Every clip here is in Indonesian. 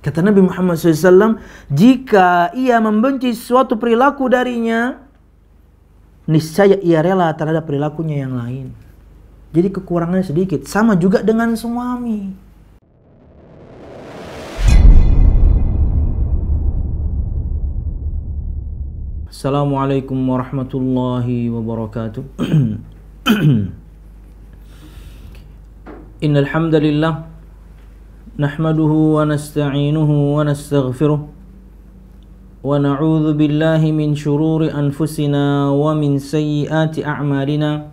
Kata Nabi Muhammad SAW, jika ia membenci suatu perilaku darinya, niscaya ia rela terhadap perilakunya yang lain. Jadi kekurangannya sedikit. Sama juga dengan suami. Assalamualaikum warahmatullahi wabarakatuh. Innal hamdalillah nahmaduhu wa nasta'inuhu wa nastaghfiruh wa na'udzu billahi min shururi anfusina wa min sayyiati a'malina.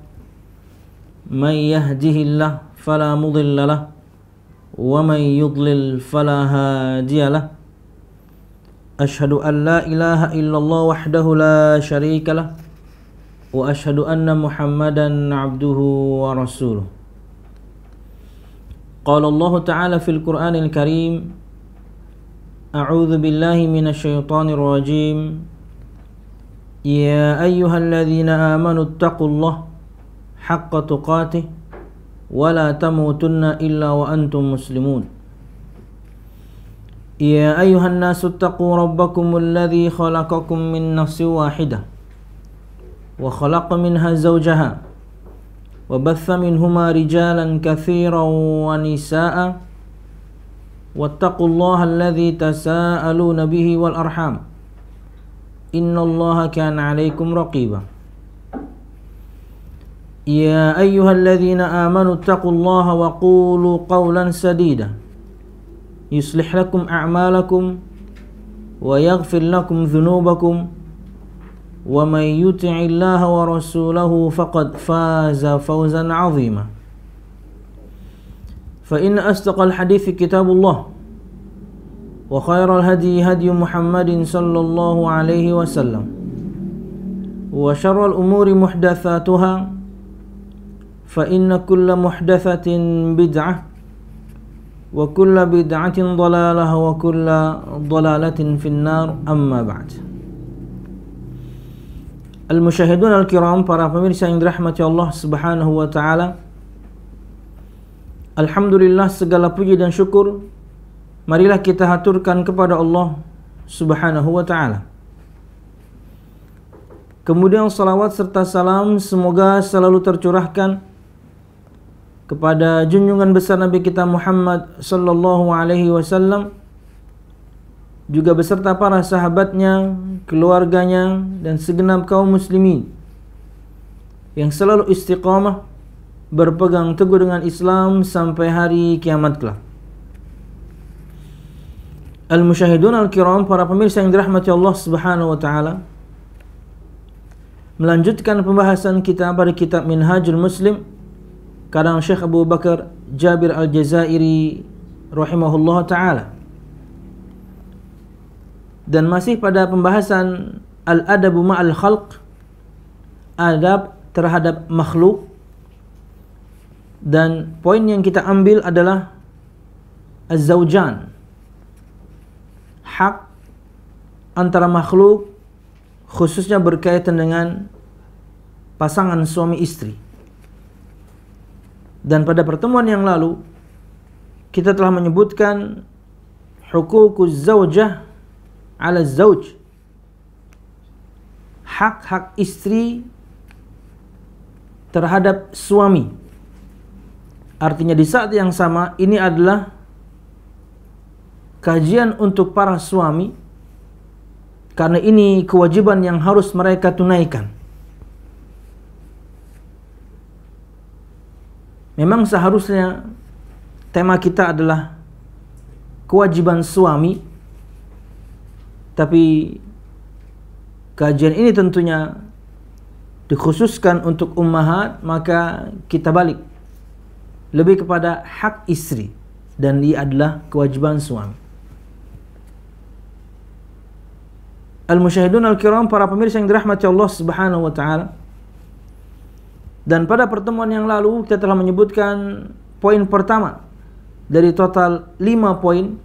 May yahdihillahu fala mudilla lahu wa may yudlil fala hadiya lahu. Ashhadu an la ilaha illallah wahdahu la syarika lah wa ashhadu anna Muhammadan abduhu wa rasuluh. Qala Allah Ta'ala fil Qur'anil Karim, a'udzu billahi minasy syaithanir rajim. Ya ayyuhalladzina amanu taqullaha haqqa tuqatih wa la tamutunna illa wa antum muslimun. Ya ayyuhan nasu taqu rabbakumul ladzi khalaqakum min nafsin wahidah wa khalaqa minha zawjaha wa batha minhuma rijalan katsiran wa nisaa'a wattaqullaha alladzi tasaaluna bihi wal arham innallaha kana 'alaikum raqiba. Ya ayyuhalladzina amanu taqullaha wa qulu qawlan sadida yuslih lakum a'malakum wa yaghfir lakum dhunubakum wa may yuti'illaha wa rasulahu faqad faza fawzan 'azima. Fa inna asdaqal hadithi kitabullah wa khairal hadi hadi Muhammadin sallallahu alaihi wasallam wa syarrul umuri muhdatsatuha fa inna kulla muhdatsatin bid'ah wa kulla bid'atin dhalalah wa kulla dhalalatin finnar, amma ba'd. Al-musyahidun al-kiram, para pemirsa yang dirahmati Allah subhanahu wa ta'ala, alhamdulillah, segala puji dan syukur marilah kita haturkan kepada Allah subhanahu wa ta'ala. Kemudian salawat serta salam semoga selalu tercurahkan kepada junjungan besar Nabi kita Muhammad sallallahu alaihi wasallam, juga beserta para sahabatnya, keluarganya, dan segenap kaum muslimin yang selalu istiqamah berpegang teguh dengan Islam sampai hari kiamat kelak. Al-musyahidun al-kiram, para pemirsa yang dirahmati Allah subhanahu wa ta'ala, melanjutkan pembahasan kita pada kitab Minhajul Muslim karang Syekh Abu Bakar Jabir Al-Jazairi rahimahullah ta'ala, dan masih pada pembahasan al-adabu ma'al khalq, adab terhadap makhluk, dan poin yang kita ambil adalah az-zawjan, hak antara makhluk khususnya berkaitan dengan pasangan suami istri. Dan pada pertemuan yang lalu kita telah menyebutkan hukukuz zawjah ala zawj, hak-hak istri terhadap suami. Artinya di saat yang sama ini adalah kajian untuk para suami, karena ini kewajiban yang harus mereka tunaikan. Memang seharusnya tema kita adalah kewajiban suami, tapi kajian ini tentunya dikhususkan untuk ummahat, maka kita balik lebih kepada hak istri, dan dia adalah kewajiban suami. Al-musyahidun al-kiram, para pemirsa yang dirahmati Allah subhanahu wa ta'ala, dan pada pertemuan yang lalu kita telah menyebutkan poin pertama dari total 5 poin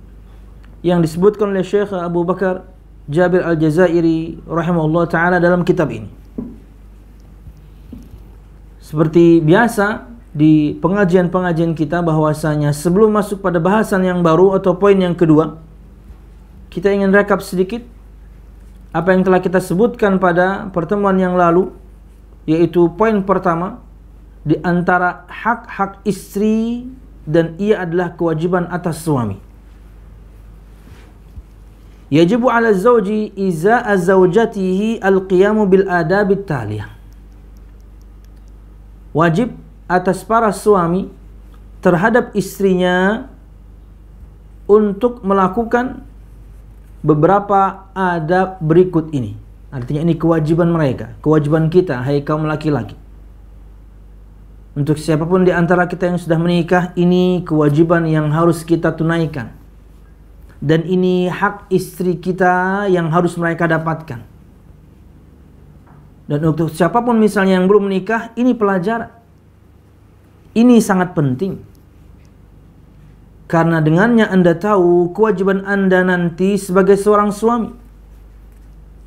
yang disebutkan oleh Syekh Abu Bakar Jabir Al-Jazairi rahimahullah ta'ala dalam kitab ini. Seperti biasa di pengajian-pengajian kita, bahwasanya sebelum masuk pada bahasan yang baru atau poin yang kedua, kita ingin rekap sedikit apa yang telah kita sebutkan pada pertemuan yang lalu, yaitu poin pertama di antara hak-hak istri dan ia adalah kewajiban atas suami. Yajibu 'ala zawji iza'a zawjatihi al-qiyamu bil adabit taliyah. Wajib atas para suami terhadap istrinya untuk melakukan beberapa adab berikut ini. Artinya ini kewajiban mereka, kewajiban kita, hai kaum laki-laki. Untuk siapapun di antara kita yang sudah menikah, ini kewajiban yang harus kita tunaikan. Dan ini hak istri kita yang harus mereka dapatkan. Dan untuk siapapun misalnya yang belum menikah, ini pelajaran. Ini sangat penting. Karena dengannya Anda tahu kewajiban Anda nanti sebagai seorang suami.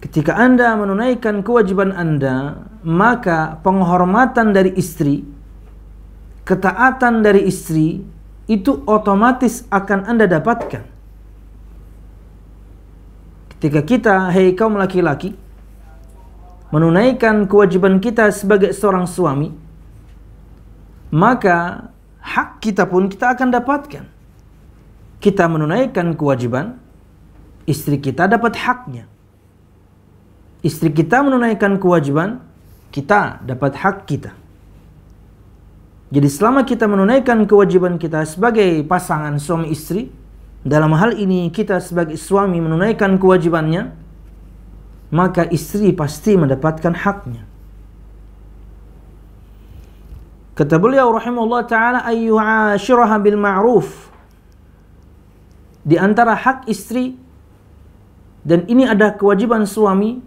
Ketika Anda menunaikan kewajiban Anda, maka penghormatan dari istri, ketaatan dari istri, itu otomatis akan Anda dapatkan. Ketika kita, hai kaum laki-laki, menunaikan kewajiban kita sebagai seorang suami, maka hak kita pun kita akan dapatkan. Kita menunaikan kewajiban, istri kita dapat haknya. Istri kita menunaikan kewajiban, kita dapat hak kita. Jadi selama kita menunaikan kewajiban kita sebagai pasangan suami istri, dalam hal ini kita sebagai suami menunaikan kewajibannya, maka istri pasti mendapatkan haknya. Kata beliau rahimahullah ta'ala, ayyu'ashiraha bil ma'ruf. Di antara hak istri, dan ini ada kewajiban suami,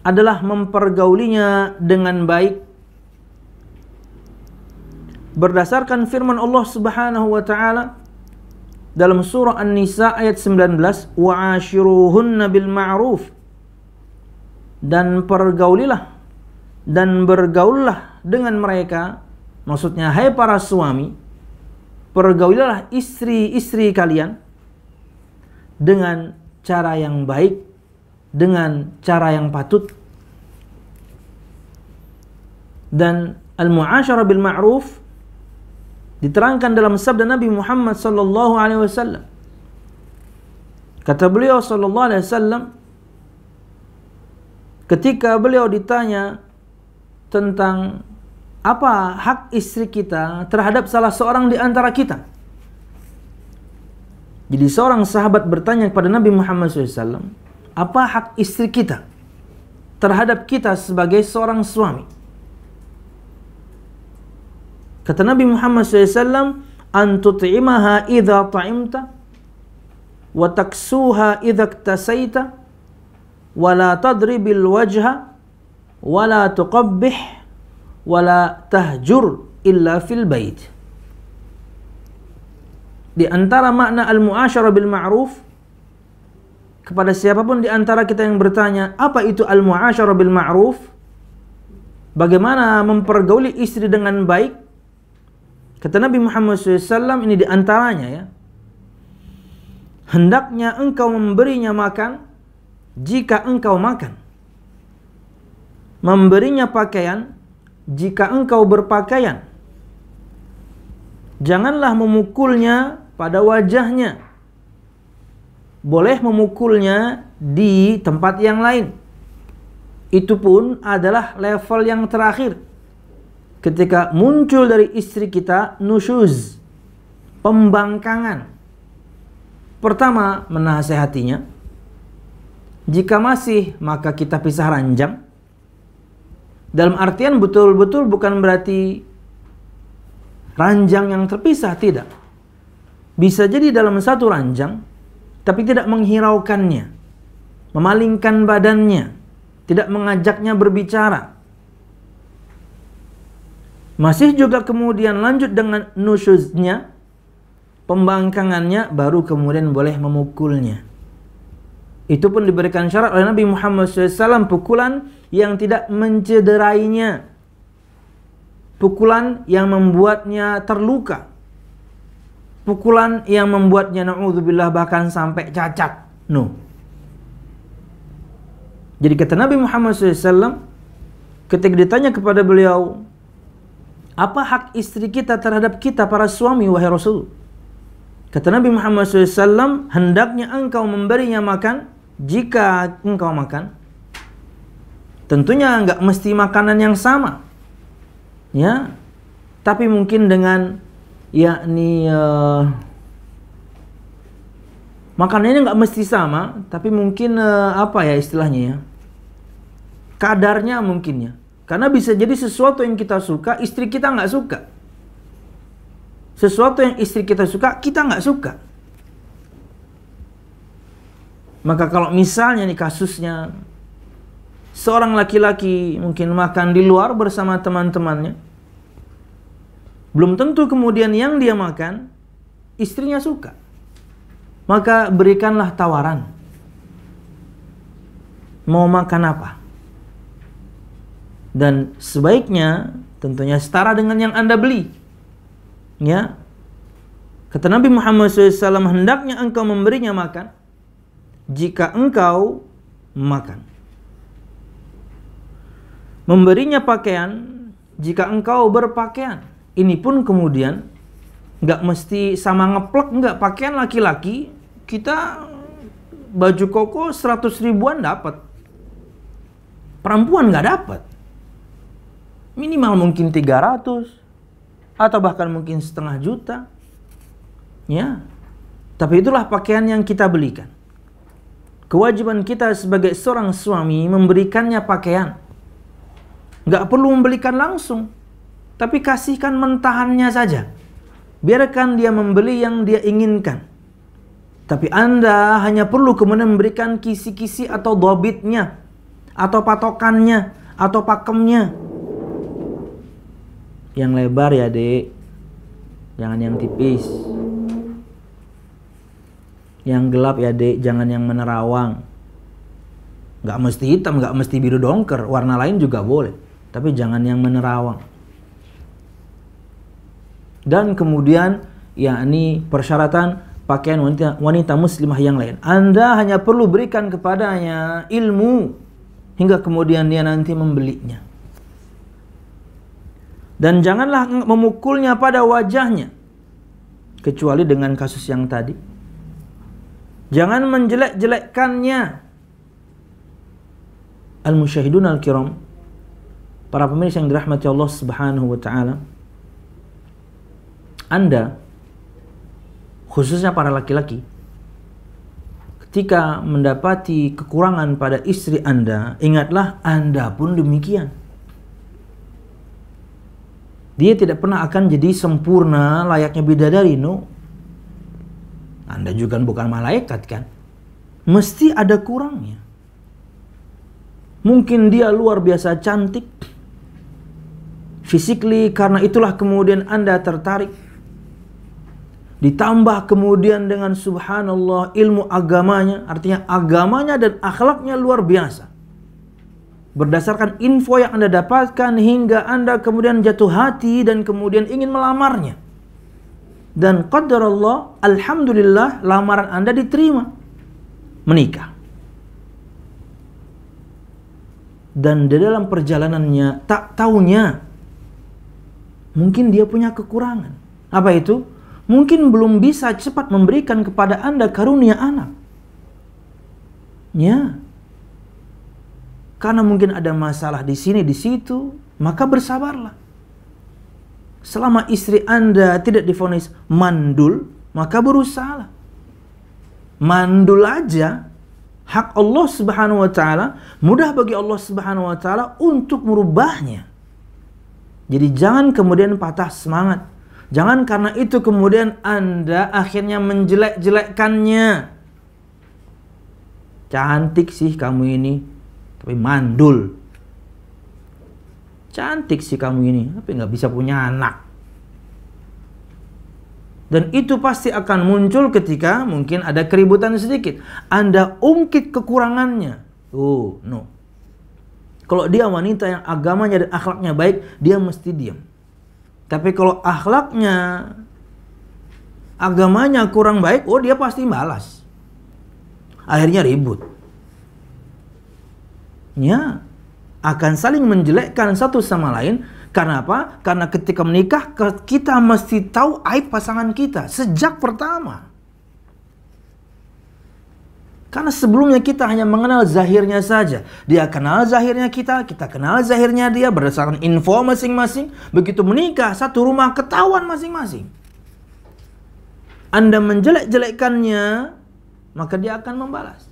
adalah mempergaulinya dengan baik. Berdasarkan firman Allah Subhanahu wa taala dalam surah An-Nisa ayat 19, wa'ashiruhunna bil ma'ruf. Dan pergaulilah dan bergaullah dengan mereka, maksudnya hai para suami, pergaulilah istri-istri kalian dengan cara yang baik, dengan cara yang patut. Dan al-mu'asyarah bil ma'ruf diterangkan dalam sabda Nabi Muhammad sallallahu alaihi wasallam. Kata beliau sallallahu alaihi wasallam, ketika beliau ditanya tentang apa hak istri kita terhadap salah seorang di antara kita. Jadi seorang sahabat bertanya kepada Nabi Muhammad SAW, apa hak istri kita terhadap kita sebagai seorang suami? Kata Nabi Muhammad SAW, an tut'imaha idha ta'imta, wa taksuha idha iktasaita, wa la tadribil wajha, wa la tuqabbih, wa la tahjur illa fil bait. Di antara makna al-mu'asyarah bil ma'ruf, kepada siapapun di antara kita yang bertanya, apa itu al-mu'asyarah bil ma'ruf? Bagaimana mempergauli istri dengan baik? Kata Nabi Muhammad SAW, ini di antaranya ya. Hendaknya engkau memberinya makan jika engkau makan. Memberinya pakaian jika engkau berpakaian. Janganlah memukulnya pada wajahnya. Boleh memukulnya di tempat yang lain. Itu pun adalah level yang terakhir. Ketika muncul dari istri kita nusyuz, pembangkangan. Pertama, menasehatinya. Jika masih, maka kita pisah ranjang. Dalam artian betul-betul bukan berarti ranjang yang terpisah, tidak. Bisa jadi dalam satu ranjang, tapi tidak menghiraukannya, memalingkan badannya, tidak mengajaknya berbicara. Masih juga kemudian lanjut dengan nusyuznya, pembangkangannya, baru kemudian boleh memukulnya. Itu pun diberikan syarat oleh Nabi Muhammad SAW, pukulan yang tidak mencederainya, pukulan yang membuatnya terluka, pukulan yang membuatnya na'udzubillah bahkan sampai cacat. No. Jadi kata Nabi Muhammad SAW, ketika ditanya kepada beliau, apa hak istri kita terhadap kita para suami, wahai Rasul? Kata Nabi Muhammad SAW, hendaknya engkau memberinya makan jika engkau makan. Tentunya enggak mesti makanan yang sama, ya, tapi mungkin dengan makanannya enggak mesti sama, tapi mungkin apa ya istilahnya ya, kadarnya mungkin ya. Karena bisa jadi sesuatu yang kita suka, istri kita nggak suka. Sesuatu yang istri kita suka, kita nggak suka. Maka kalau misalnya nih kasusnya, seorang laki-laki mungkin makan di luar bersama teman-temannya, belum tentu kemudian yang dia makan, istrinya suka. Maka berikanlah tawaran. Mau makan apa? Dan sebaiknya tentunya setara dengan yang Anda beli. Ya. Kata Nabi Muhammad SAW, hendaknya engkau memberinya makan jika engkau makan. Memberinya pakaian jika engkau berpakaian. Ini pun kemudian nggak mesti sama ngeplek, nggak. Pakaian laki-laki kita baju koko 100 ribuan dapat. Perempuan nggak dapat. Minimal mungkin 300 atau bahkan mungkin 1,5 juta. Ya. Tapi itulah pakaian yang kita belikan. Kewajiban kita sebagai seorang suami memberikannya pakaian. Nggak perlu membelikan langsung, tapi kasihkan mentahannya saja. Biarkan dia membeli yang dia inginkan. Tapi Anda hanya perlu kemudian memberikan kisi-kisi atau dobitnya, atau patokannya, atau pakemnya. Yang lebar ya dek, jangan yang tipis. Yang gelap ya dek, jangan yang menerawang. Gak mesti hitam, gak mesti biru dongker, warna lain juga boleh, tapi jangan yang menerawang. Dan kemudian yakni persyaratan pakaian wanita muslimah yang lain, Anda hanya perlu berikan kepadanya ilmu hingga kemudian dia nanti membelinya. Dan janganlah memukulnya pada wajahnya, kecuali dengan kasus yang tadi. Jangan menjelek-jelekkannya. Al-musyahidun al-kiram, para pemirsa yang dirahmati Allah Subhanahu wa taala, Anda khususnya para laki-laki, ketika mendapati kekurangan pada istri Anda, ingatlah Anda pun demikian. Dia tidak pernah akan jadi sempurna layaknya bidadari, no. Anda juga bukan malaikat kan. Mesti ada kurangnya. Mungkin dia luar biasa cantik physically, karena itulah kemudian Anda tertarik. Ditambah kemudian dengan subhanallah ilmu agamanya, artinya agamanya dan akhlaknya luar biasa. Berdasarkan info yang Anda dapatkan hingga Anda kemudian jatuh hati dan kemudian ingin melamarnya. Dan qadarullah, alhamdulillah lamaran Anda diterima. Menikah. Dan di dalam perjalanannya tak taunya mungkin dia punya kekurangan. Apa itu? Mungkin belum bisa cepat memberikan kepada Anda karunia anak. Ya. Karena mungkin ada masalah di sini, di situ, maka bersabarlah. Selama istri Anda tidak divonis mandul, maka berusahalah. Mandul aja, hak Allah Subhanahu wa taala, mudah bagi Allah Subhanahu wa taala untuk merubahnya. Jadi jangan kemudian patah semangat. Jangan karena itu kemudian Anda akhirnya menjelek-jelekkannya. Cantik sih kamu ini, tapi mandul. Cantik sih kamu ini, tapi nggak bisa punya anak. Dan itu pasti akan muncul ketika mungkin ada keributan sedikit. Anda ungkit kekurangannya. Oh, no. Kalau dia wanita yang agamanya dan akhlaknya baik, dia mesti diam. Tapi kalau akhlaknya, agamanya kurang baik, oh dia pasti balas. Akhirnya ribut. Ya, akan saling menjelekkan satu sama lain. Karena apa? Karena ketika menikah kita mesti tahu aib pasangan kita sejak pertama. Karena sebelumnya kita hanya mengenal zahirnya saja. Dia kenal zahirnya kita kenal zahirnya dia berdasarkan info masing-masing. Begitu menikah, satu rumah ketahuan masing-masing. Anda menjelek-jelekkannya, maka dia akan membalas.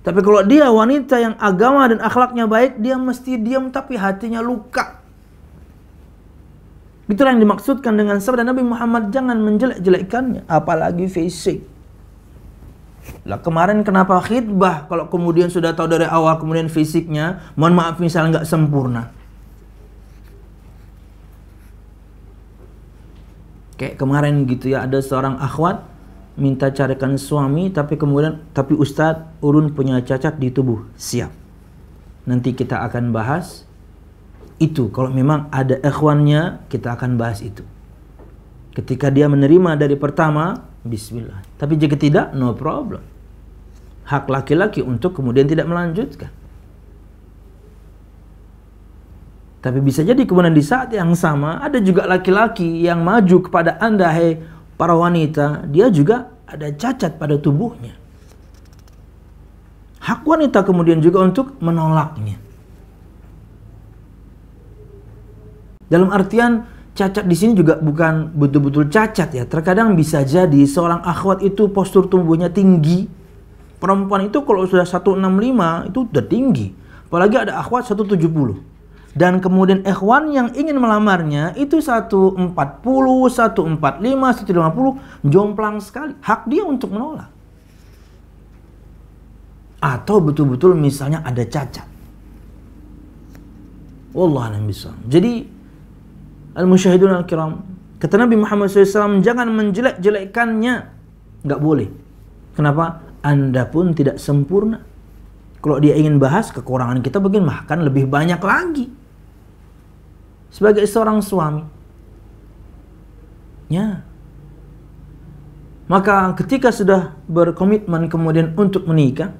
Tapi kalau dia wanita yang agama dan akhlaknya baik, dia mesti diam tapi hatinya luka. Itulah yang dimaksudkan dengan sabda Nabi Muhammad, jangan menjelek-jelekkannya, apalagi fisik. Lah kemarin kenapa khidbah kalau kemudian sudah tahu dari awal kemudian fisiknya, mohon maaf misalnya nggak sempurna. Kayak kemarin gitu ya, ada seorang akhwat minta carikan suami tapi Ustadz ulun punya cacat di tubuh. Siap. Nanti kita akan bahas itu. Kalau memang ada ikhwannya, kita akan bahas itu. Ketika dia menerima dari pertama, bismillah. Tapi jika tidak, no problem. Hak laki-laki untuk kemudian tidak melanjutkan. Tapi bisa jadi kemudian di saat yang sama ada juga laki-laki yang maju kepada Anda, hai para wanita, dia juga ada cacat pada tubuhnya. Hak wanita kemudian juga untuk menolaknya. Dalam artian cacat di sini juga bukan betul-betul cacat ya. Terkadang bisa jadi seorang akhwat itu postur tubuhnya tinggi. Perempuan itu kalau sudah 165 itu udah tinggi. Apalagi ada akhwat 170. Dan kemudian ikhwan yang ingin melamarnya itu 140, 145, 150, jomplang sekali. Hak dia untuk menolak. Atau betul-betul misalnya ada cacat. Wallahu a'lam bishawab. Jadi al-musyahidun al-kiram, kata Nabi Muhammad SAW, jangan menjelek-jelekkannya. Nggak boleh. Kenapa? Anda pun tidak sempurna. Kalau dia ingin bahas kekurangan kita, bahkan lebih banyak lagi. Sebagai seorang suami, ya, maka ketika sudah berkomitmen kemudian untuk menikah,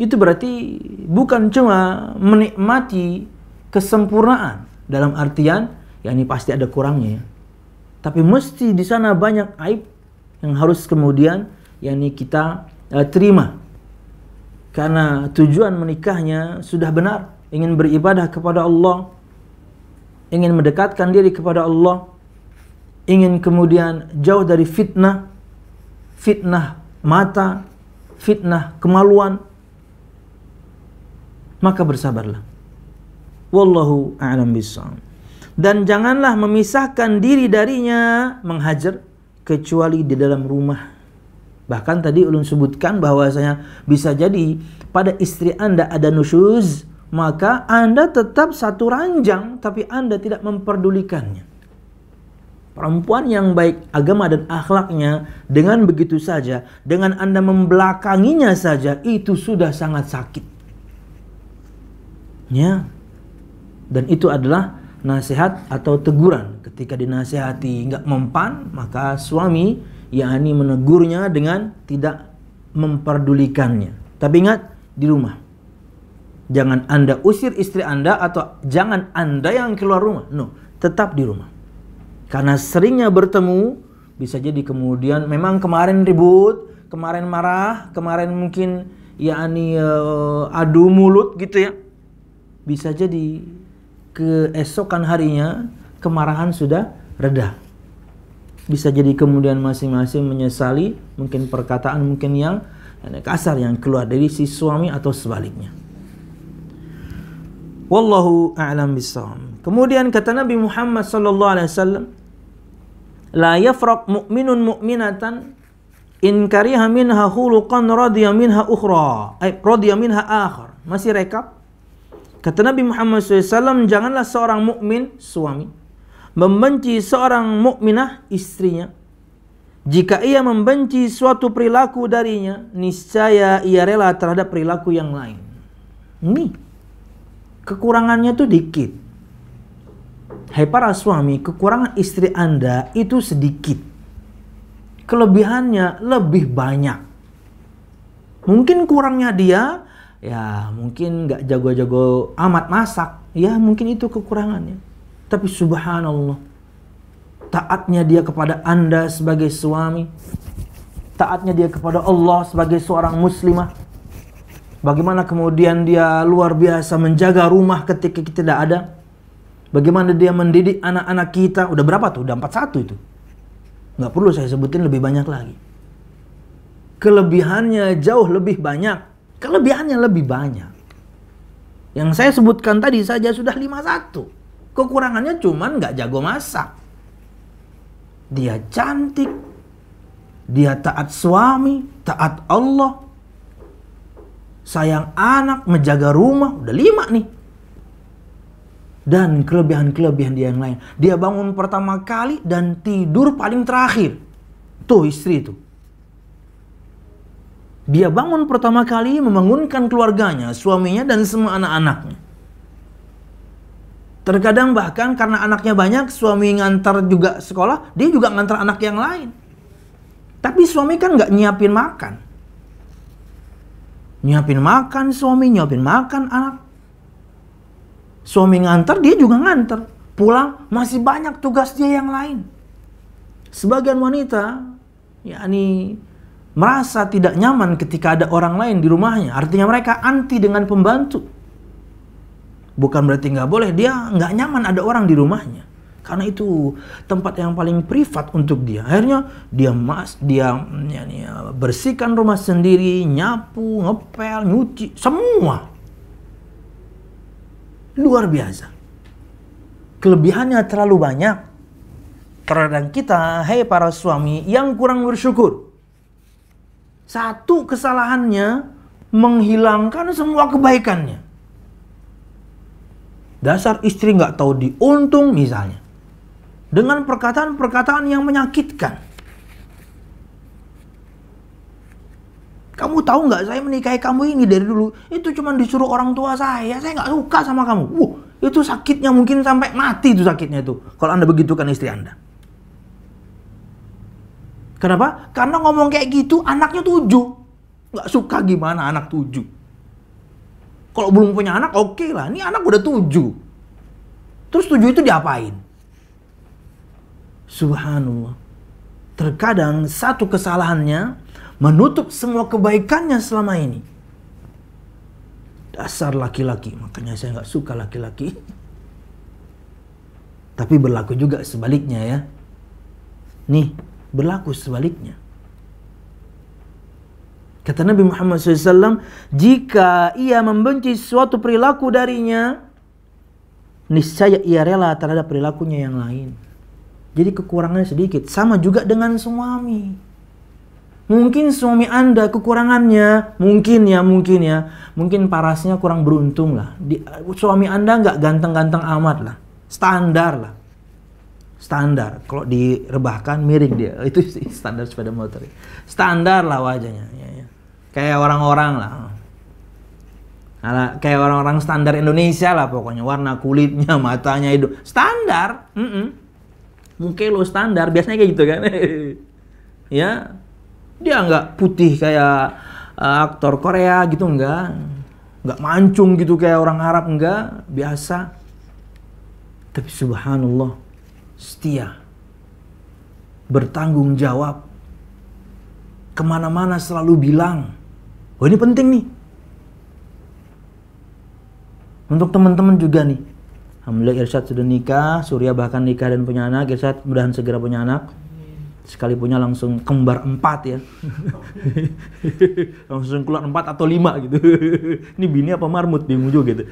itu berarti bukan cuma menikmati kesempurnaan dalam artian ya ini pasti ada kurangnya ya, tapi mesti di sana banyak aib yang harus kemudian yakni kita terima, karena tujuan menikahnya sudah benar, ingin beribadah kepada Allah, ingin mendekatkan diri kepada Allah, ingin kemudian jauh dari fitnah mata, fitnah kemaluan, maka bersabarlah. Wallahu a'lam bishawab. Dan janganlah memisahkan diri darinya, menghajar, kecuali di dalam rumah. Bahkan tadi ulun sebutkan bahwasanya bisa jadi pada istri Anda ada nusyuz, maka Anda tetap satu ranjang, tapi Anda tidak memperdulikannya. Perempuan yang baik agama dan akhlaknya, dengan begitu saja, dengan Anda membelakanginya saja, itu sudah sangat sakit. Ya. Dan itu adalah nasihat atau teguran. Ketika dinasihati nggak mempan, maka suami yakni menegurnya dengan tidak memperdulikannya. Tapi ingat, di rumah. Jangan Anda usir istri Anda atau jangan Anda yang keluar rumah. No, tetap di rumah. Karena seringnya bertemu, bisa jadi kemudian memang kemarin ribut, kemarin marah, kemarin mungkin yakni adu mulut gitu ya. Bisa jadi keesokan harinya kemarahan sudah reda. Bisa jadi kemudian masing-masing menyesali mungkin perkataan mungkin yang kasar yang keluar dari si suami atau sebaliknya. Wallahu a'lam bishawab. Kemudian kata Nabi Muhammad sallallahu alaihi wasallam, la yafraq mu'minun mu'minatan in kariha minha khuluqan radiya minha ukhra, radiya minha akhar. Masih rekap. Kata Nabi Muhammad SAW, janganlah seorang mukmin suami membenci seorang mukminah istrinya. Jika ia membenci suatu perilaku darinya, niscaya ia rela terhadap perilaku yang lain. Ini kekurangannya tuh dikit. Hai para suami, kekurangan istri Anda itu sedikit, kelebihannya lebih banyak. Mungkin kurangnya dia, ya mungkin nggak jago-jago amat masak. Ya mungkin itu kekurangannya. Tapi subhanallah, taatnya dia kepada Anda sebagai suami, taatnya dia kepada Allah sebagai seorang muslimah. Bagaimana kemudian dia luar biasa menjaga rumah ketika kita tidak ada. Bagaimana dia mendidik anak-anak kita. Udah berapa tuh? Udah 41 itu. Nggak perlu saya sebutin lebih banyak lagi. Kelebihannya jauh lebih banyak. Kelebihannya lebih banyak. Yang saya sebutkan tadi saja sudah 51. Kekurangannya cuman nggak jago masak. Dia cantik. Dia taat suami, taat Allah, sayang anak, menjaga rumah. Udah 5 nih. Dan kelebihan-kelebihan dia yang lain. Dia bangun pertama kali dan tidur paling terakhir. Tuh istri itu. Dia bangun pertama kali membangunkan keluarganya, suaminya dan semua anak-anaknya. Terkadang bahkan karena anaknya banyak, suami ngantar juga sekolah, dia juga ngantar anak yang lain. Tapi suami kan nggak nyiapin makan. Nyiapin makan suami, nyiapin makan anak. Suami ngantar, dia juga ngantar. Pulang, masih banyak tugas dia yang lain. Sebagian wanita, yakni merasa tidak nyaman ketika ada orang lain di rumahnya. Artinya mereka anti dengan pembantu. Bukan berarti nggak boleh, dia nggak nyaman ada orang di rumahnya. Karena itu tempat yang paling privat untuk dia. Akhirnya dia bersihkan rumah sendiri, nyapu, ngepel, nyuci, semua. Luar biasa. Kelebihannya terlalu banyak. Terhadap kita, hai para suami yang kurang bersyukur. Satu kesalahannya menghilangkan semua kebaikannya. Dasar istri nggak tahu diuntung misalnya. Dengan perkataan-perkataan yang menyakitkan. Kamu tahu nggak, saya menikahi kamu ini dari dulu itu cuma disuruh orang tua saya nggak suka sama kamu. Itu sakitnya mungkin sampai mati itu sakitnya itu. Kalau Anda begitukan istri Anda. Kenapa? Karena ngomong kayak gitu anaknya 7. Nggak suka gimana anak 7. Kalau belum punya anak oke lah. Ini anak udah 7. Terus 7 itu diapain? Subhanallah. Terkadang satu kesalahannya menutup semua kebaikannya selama ini. Dasar laki-laki. Makanya saya nggak suka laki-laki. Tapi berlaku juga sebaliknya ya. Nih, berlaku sebaliknya. Kata Nabi Muhammad SAW, jika ia membenci suatu perilaku darinya, niscaya ia rela terhadap perilakunya yang lain. Jadi kekurangannya sedikit. Sama juga dengan suami. Mungkin suami Anda kekurangannya, mungkin parasnya kurang beruntung lah. Suami Anda nggak ganteng-ganteng amat lah. Standar lah. Standar. Kalau direbahkan miring dia. Itu standar sepeda motor. Standar lah wajahnya. Ya. Kayak orang-orang lah. Kayak orang-orang standar Indonesia lah pokoknya. Warna kulitnya, matanya, hidung. Standar. Mungkin lo standar. Biasanya kayak gitu kan. Ya. Dia nggak putih kayak aktor Korea gitu, nggak mancung gitu kayak orang Arab, nggak, biasa. Tapi subhanallah, setia, bertanggung jawab, kemana-mana selalu bilang, oh ini penting nih. Untuk teman-teman juga nih, alhamdulillah Irsyad sudah nikah, Surya bahkan nikah dan punya anak. Irsyad mudahan segera punya anak. Sekali punya langsung kembar 4 ya. Langsung keluar 4 atau 5 gitu. Ini bini apa marmut, bingung juga gitu.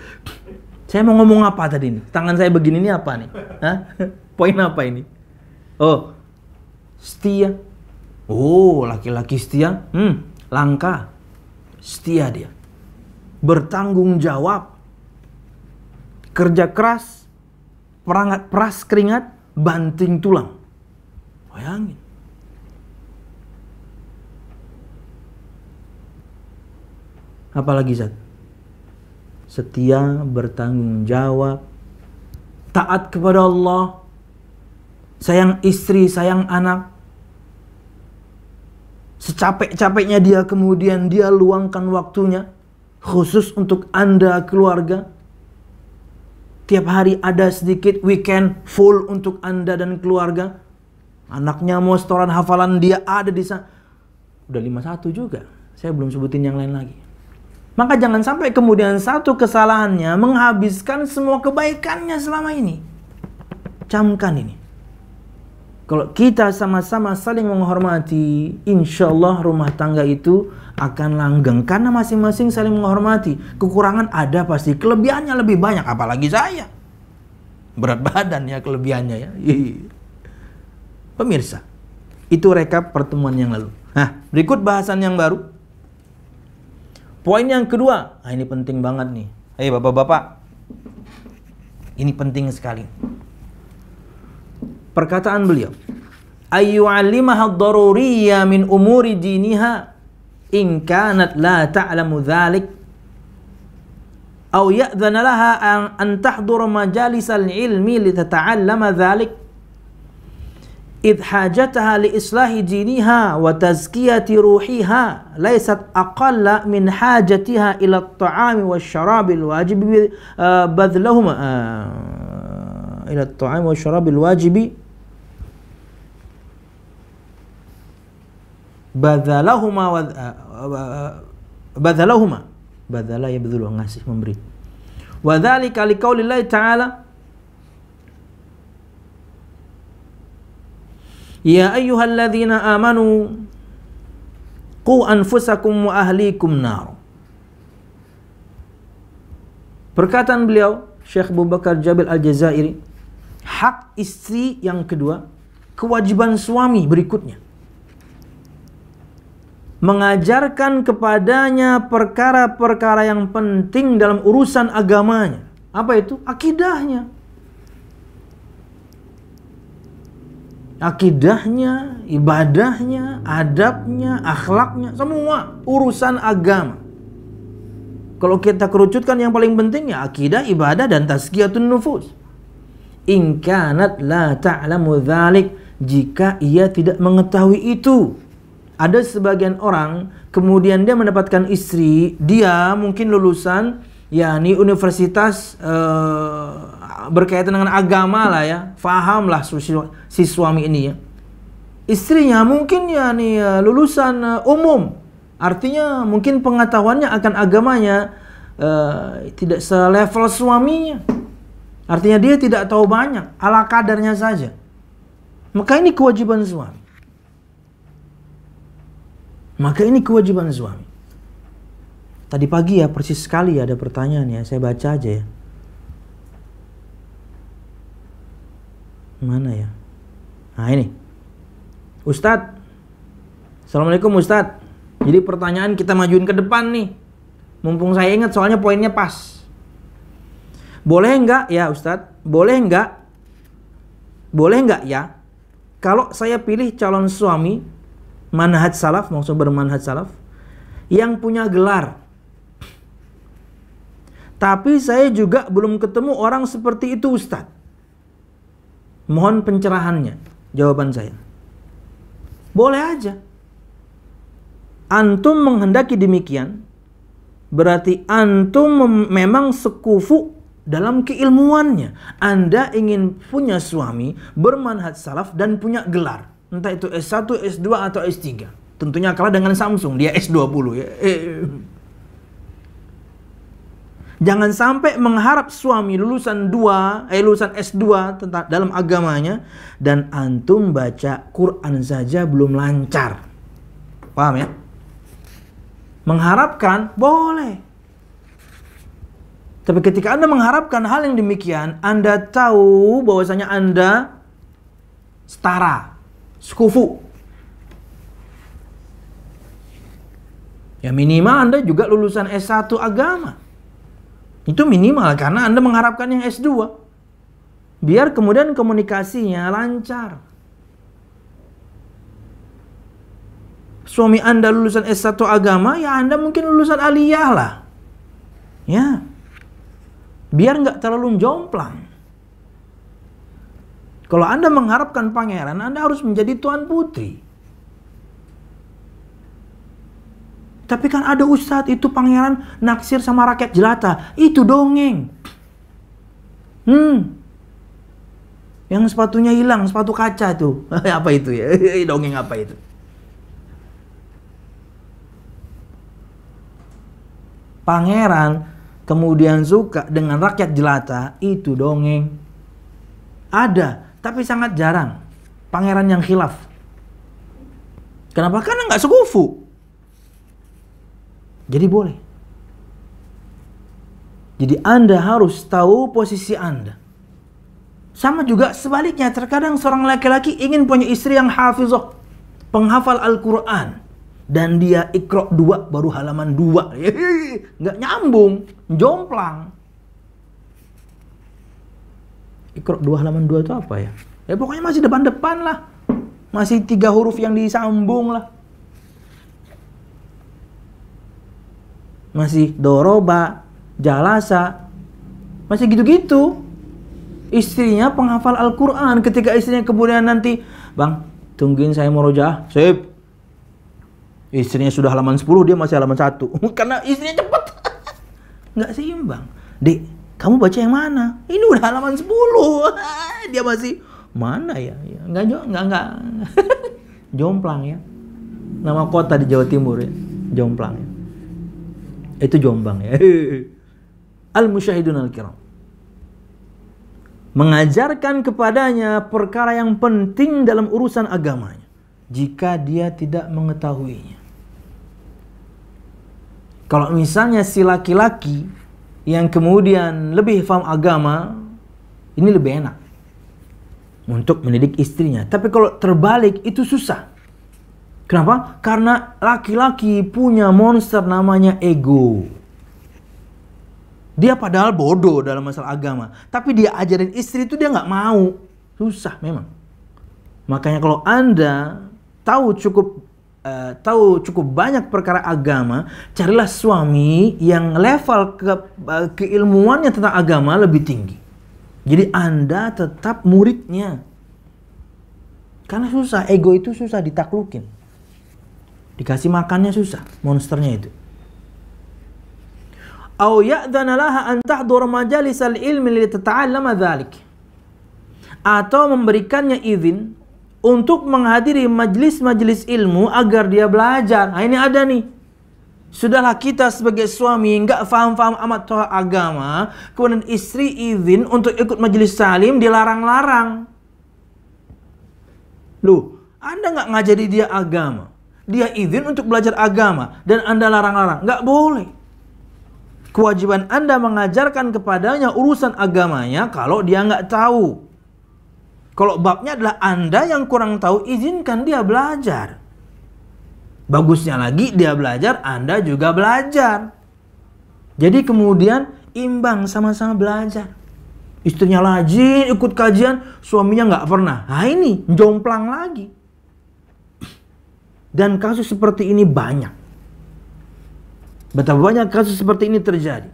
Saya mau ngomong apa tadi nih? Tangan saya begini ini apa nih? Hah? Poin apa ini? Oh, setia. Oh, laki-laki setia. Langka. Setia dia. Bertanggung jawab. Kerja keras. Peras keringat. Banting tulang. Bayangin. Apalagi Zat? Setia, bertanggung jawab, taat kepada Allah, sayang istri, sayang anak, secapek-capeknya dia, kemudian dia luangkan waktunya khusus untuk Anda keluarga. Tiap hari ada sedikit weekend full untuk Anda dan keluarga. Anaknya mau setoran hafalan, dia ada di sana. Udah 51 juga. Saya belum sebutin yang lain lagi. Maka jangan sampai kemudian satu kesalahannya menghabiskan semua kebaikannya selama ini. Camkan ini. Kalau kita sama-sama saling menghormati, insya Allah rumah tangga itu akan langgeng. Karena masing-masing saling menghormati. Kekurangan ada pasti, kelebihannya lebih banyak. Apalagi saya. Berat badan ya kelebihannya ya. Pemirsa, itu rekap pertemuan yang lalu. Nah, berikut bahasan yang baru. Poin yang kedua. Nah, ini penting banget nih. Ayo bapak-bapak. Ini penting sekali. Perkataan beliau, ayyu'allimaha ad-daruriyya min umuri diniha in kanat la ta'lamu dhalik aw ya'dhana laha an tahdura majalisal ilmi litata'allama dhalik idh hajataha li islahi diniha wa tazkiyati ruhiha laysat aqalla min hajatiha ila at-ta'ami wasyarabil wajib badlahuma ila at-ta'ami wasyarabil wajibi badalahuma badala ya betul ngasih memberi wa dzalika liqaulillahi ta'ala ya ayyuhalladzina amanu qu anfusakum wa ahlikum nar. Perkataan beliau Syekh Abu Bakar Jabil Al-Jazairi, hak istri yang kedua, kewajiban suami berikutnya, mengajarkan kepadanya perkara-perkara yang penting dalam urusan agamanya. Apa itu? Akidahnya. Akidahnya, ibadahnya, adabnya, akhlaknya, semua urusan agama. Kalau kita kerucutkan yang paling penting ya akidah, ibadah, dan tazkiyatun nufus. In kanat la ta'lamu dzalik, jika ia tidak mengetahui itu. Ada sebagian orang, kemudian dia mendapatkan istri, dia mungkin lulusan, yakni universitas berkaitan dengan agama lah ya, fahamlah si suami ini ya. Istrinya mungkin yakni lulusan umum, artinya mungkin pengetahuannya akan agamanya tidak selevel suaminya. Artinya dia tidak tahu banyak, ala kadarnya saja. Maka ini kewajiban suami. Maka ini kewajiban suami. Tadi pagi ya persis sekali ada pertanyaan ya, saya baca aja ya. Mana ya? Nah ini. Ustadz. Assalamualaikum Ustadz. Jadi pertanyaan kita majuin ke depan nih. Mumpung saya ingat soalnya poinnya pas. Boleh enggak ya Ustadz? Boleh enggak? Boleh enggak ya? Kalau saya pilih calon suami manhaj salaf, maksud bermanhaj salaf, yang punya gelar. Tapi saya juga belum ketemu orang seperti itu Ustadz. Mohon pencerahannya. Jawaban saya, boleh aja. Antum menghendaki demikian, berarti antum memang sekufu dalam keilmuannya. Anda ingin punya suami bermanhaj salaf dan punya gelar. Entah itu S1, S2 atau S3. Tentunya kalah dengan Samsung, dia S20 ya. Jangan sampai mengharap suami lulusan S2 tentang dalam agamanya dan antum baca Quran saja belum lancar. Paham ya? Mengharapkan boleh. Tapi ketika Anda mengharapkan hal yang demikian, Anda tahu bahwasanya Anda setara, sekufu. Ya minimal Anda juga lulusan S1 agama. Itu minimal karena Anda mengharapkan yang S2. Biar kemudian komunikasinya lancar. Suami Anda lulusan S1 agama, ya Anda mungkin lulusan aliyah lah. Ya. Biar nggak terlalu jomplang. Kalau Anda mengharapkan pangeran, Anda harus menjadi tuan putri. Tapi kan ada ustadz itu pangeran naksir sama rakyat jelata. Itu dongeng. Yang sepatunya hilang, sepatu kaca tuh. Apa itu ya? Dongeng apa itu? Pangeran kemudian suka dengan rakyat jelata, itu dongeng. Ada, tapi sangat jarang. Pangeran yang khilaf. Kenapa? Karena nggak sekufu. Jadi boleh. Jadi Anda harus tahu posisi Anda. Sama juga sebaliknya, terkadang seorang laki-laki ingin punya istri yang hafizah, penghafal Al-Quran, dan dia Iqra 2 baru halaman 2. Nggak nyambung, jomplang. Iqra 2 halaman 2 itu apa ya? Ya pokoknya masih depan-depan lah. Masih 3 huruf yang disambung lah. Masih doroba, jalasa, masih gitu-gitu. Istrinya penghafal Al-Quran. Ketika istrinya kemudian nanti, bang, tungguin saya murojaah. Sip. Istrinya sudah halaman 10, dia masih halaman 1. Karena istrinya cepet. Nggak seimbang. Dek, kamu baca yang mana? Ini udah halaman 10. Dia masih, mana ya? Nggak. Jomplang ya. Nama kota di Jawa Timur ya. Jomplang ya. Itu Jombang ya. Al-musyahidun al-kiram. Mengajarkan kepadanya perkara yang penting dalam urusan agamanya, jika dia tidak mengetahuinya. Kalau misalnya si laki-laki yang kemudian lebih paham agama, ini lebih enak untuk mendidik istrinya. Tapi kalau terbalik itu susah. Kenapa? Karena laki-laki punya monster namanya ego. Dia padahal bodoh dalam masalah agama, tapi dia ajarin istri itu dia nggak mau. Susah memang. Makanya kalau Anda tahu cukup banyak perkara agama, carilah suami yang level keilmuannya tentang agama lebih tinggi. Jadi Anda tetap muridnya. Karena susah, ego itu susah ditaklukin. Dikasih makannya susah, monsternya itu. Au ya'dhana laha an tahdhur majalisal ilmi li tata'allama dzalik. Atau memberikannya izin untuk menghadiri majelis-majelis ilmu agar dia belajar. Nah, ini ada nih. Sudahlah kita sebagai suami enggak faham-faham amat soal agama, kemudian istri izin untuk ikut majelis salim, dilarang-larang. Loh, Anda enggak ngajari dia agama. Dia izin untuk belajar agama dan Anda larang-larang. Nggak boleh. Kewajiban Anda mengajarkan kepadanya urusan agamanya kalau dia nggak tahu. Kalau babnya adalah Anda yang kurang tahu, izinkan dia belajar. Bagusnya lagi dia belajar, Anda juga belajar. Jadi kemudian imbang, sama-sama belajar. Istrinya rajin ikut kajian, suaminya nggak pernah. Nah ini jomplang lagi. Dan kasus seperti ini banyak. Betapa banyak kasus seperti ini terjadi.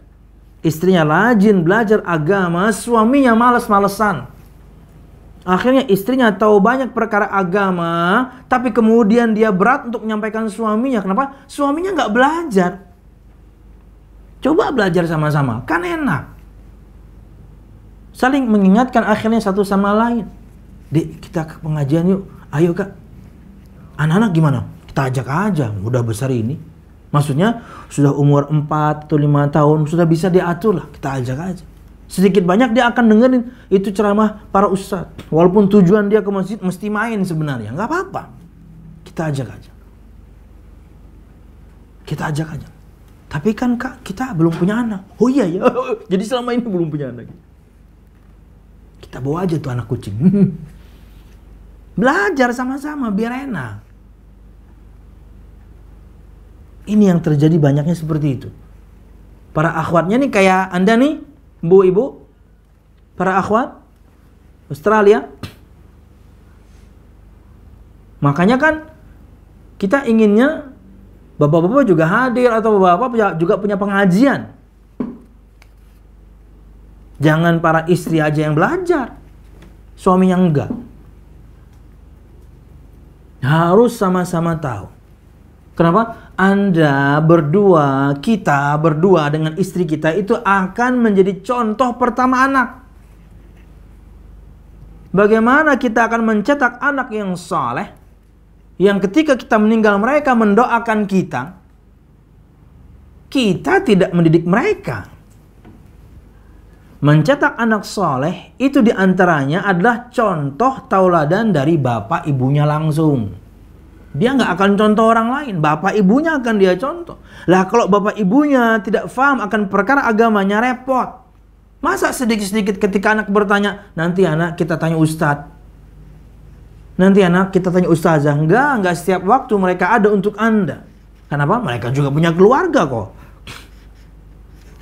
Istrinya rajin belajar agama, suaminya malas-malesan. Akhirnya istrinya tahu banyak perkara agama, tapi kemudian dia berat untuk menyampaikan suaminya. Kenapa? Suaminya nggak belajar. Coba belajar sama-sama, kan enak. Saling mengingatkan akhirnya satu sama lain. Dek, kita ke pengajian yuk. Ayo kak. Anak-anak gimana? Kita ajak aja, udah besar ini. Maksudnya sudah umur 4 atau 5 tahun, sudah bisa diatur lah, kita ajak aja. Sedikit banyak dia akan dengerin itu ceramah para ustadz. Walaupun tujuan dia ke masjid mesti main sebenarnya, nggak apa-apa. Kita ajak aja. Kita ajak aja. Tapi kan kak, kita belum punya anak. Oh iya ya, jadi selama ini belum punya anak. Kita bawa aja tuh anak kucing. Belajar sama-sama biar enak. Ini yang terjadi banyaknya seperti itu. Para akhwatnya nih kayak Anda nih, Bu Ibu, para akhwat Australia. Makanya kan kita inginnya bapak-bapak juga hadir atau bapak-bapak juga punya pengajian. Jangan para istri aja yang belajar, suaminya enggak. Harus sama-sama tahu. Kenapa? Anda berdua, kita berdua dengan istri kita itu akan menjadi contoh pertama anak. Bagaimana kita akan mencetak anak yang saleh, yang ketika kita meninggal mereka mendoakan kita tidak mendidik mereka. Mencetak anak soleh itu diantaranya adalah contoh tauladan dari bapak ibunya langsung. Dia nggak akan contoh orang lain, bapak ibunya akan dia contoh. Lah kalau bapak ibunya tidak paham akan perkara agamanya, repot. Masa sedikit-sedikit ketika anak bertanya, nanti anak kita tanya ustadz, nanti anak kita tanya ustazah. Enggak setiap waktu mereka ada untuk Anda. Kenapa? Mereka juga punya keluarga kok.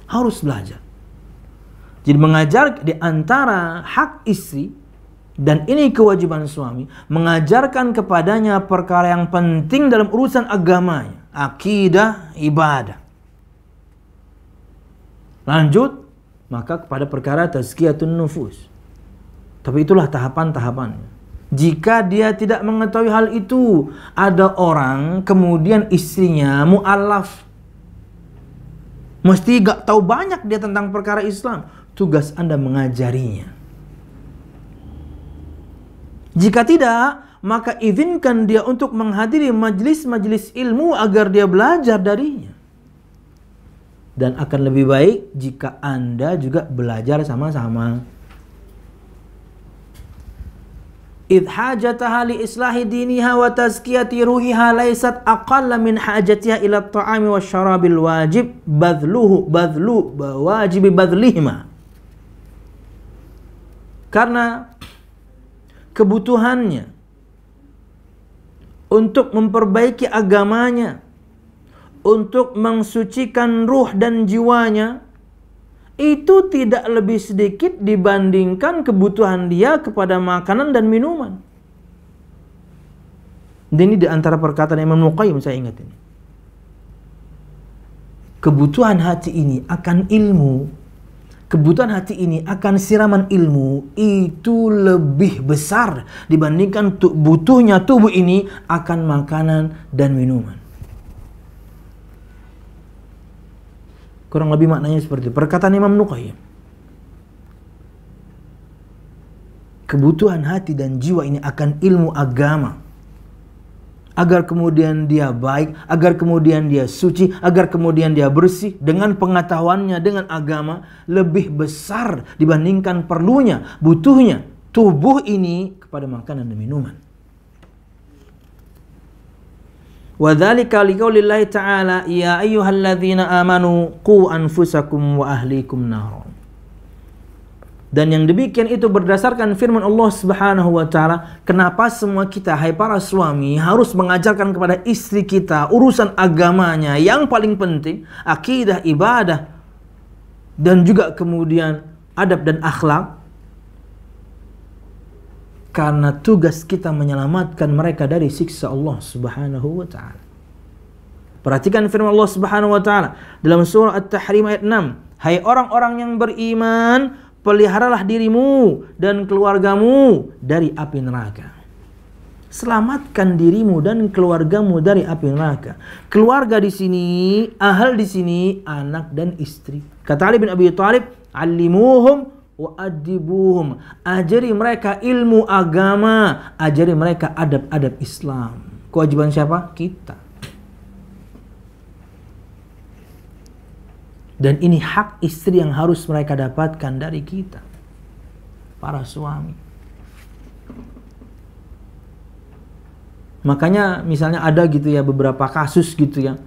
Harus belajar. Jadi mengajar di antara hak istri, dan ini kewajiban suami, mengajarkan kepadanya perkara yang penting dalam urusan agamanya, akidah, ibadah. Lanjut, maka kepada perkara tazkiyatun nufus. Tapi itulah tahapan-tahapannya. Jika dia tidak mengetahui hal itu, ada orang kemudian istrinya mu'alaf, mesti gak tahu banyak dia tentang perkara Islam. Tugas Anda mengajarinya. Jika tidak, maka izinkan dia untuk menghadiri majelis-majelis ilmu agar dia belajar darinya. Dan akan lebih baik jika Anda juga belajar sama-sama. Idh hajataha li islahi diniha wa tazkiyati ruhiha laysat aqalla min hajatiha ila at-ta'ami wasyarabil wajib wajib badlihima. Karena kebutuhannya untuk memperbaiki agamanya, untuk mensucikan ruh dan jiwanya, itu tidak lebih sedikit dibandingkan kebutuhan dia kepada makanan dan minuman. Dan ini di antara perkataan Imam Al-Qayyim, saya ingat ini. Kebutuhan hati ini akan ilmu, kebutuhan hati ini akan siraman ilmu, itu lebih besar dibandingkan butuhnya tubuh ini akan makanan dan minuman. Kurang lebih maknanya seperti itu. Perkataan Imam Al-Qayyim. Kebutuhan hati dan jiwa ini akan ilmu agama. Agar kemudian dia baik, agar kemudian dia suci, agar kemudian dia bersih dengan pengetahuannya dengan agama lebih besar dibandingkan perlunya, butuhnya tubuh ini kepada makanan dan minuman. Wadzalika liqaulillahi ta'ala ya ayyuhalladzina amanu qu anfusakum wa ahlikum nar. Dan yang demikian itu berdasarkan firman Allah Subhanahu wa taala, kenapa semua kita hai para suami harus mengajarkan kepada istri kita urusan agamanya yang paling penting, akidah, ibadah, dan juga kemudian adab dan akhlak. Karena tugas kita menyelamatkan mereka dari siksa Allah Subhanahu wa ta'ala. Perhatikan firman Allah Subhanahu wa ta'ala dalam surah At-Tahrim ayat 6. Hai orang-orang yang beriman, peliharalah dirimu dan keluargamu dari api neraka. Selamatkan dirimu dan keluargamu dari api neraka. Keluarga di sini, ahal di sini, anak dan istri. Kata Ali bin Abi Thalib, "Allimuhum wa'adibuhum." Ajari mereka ilmu agama, ajari mereka adab-adab Islam. Kewajiban siapa? Kita. Dan ini hak istri yang harus mereka dapatkan dari kita, para suami. Makanya misalnya ada gitu ya beberapa kasus gitu ya,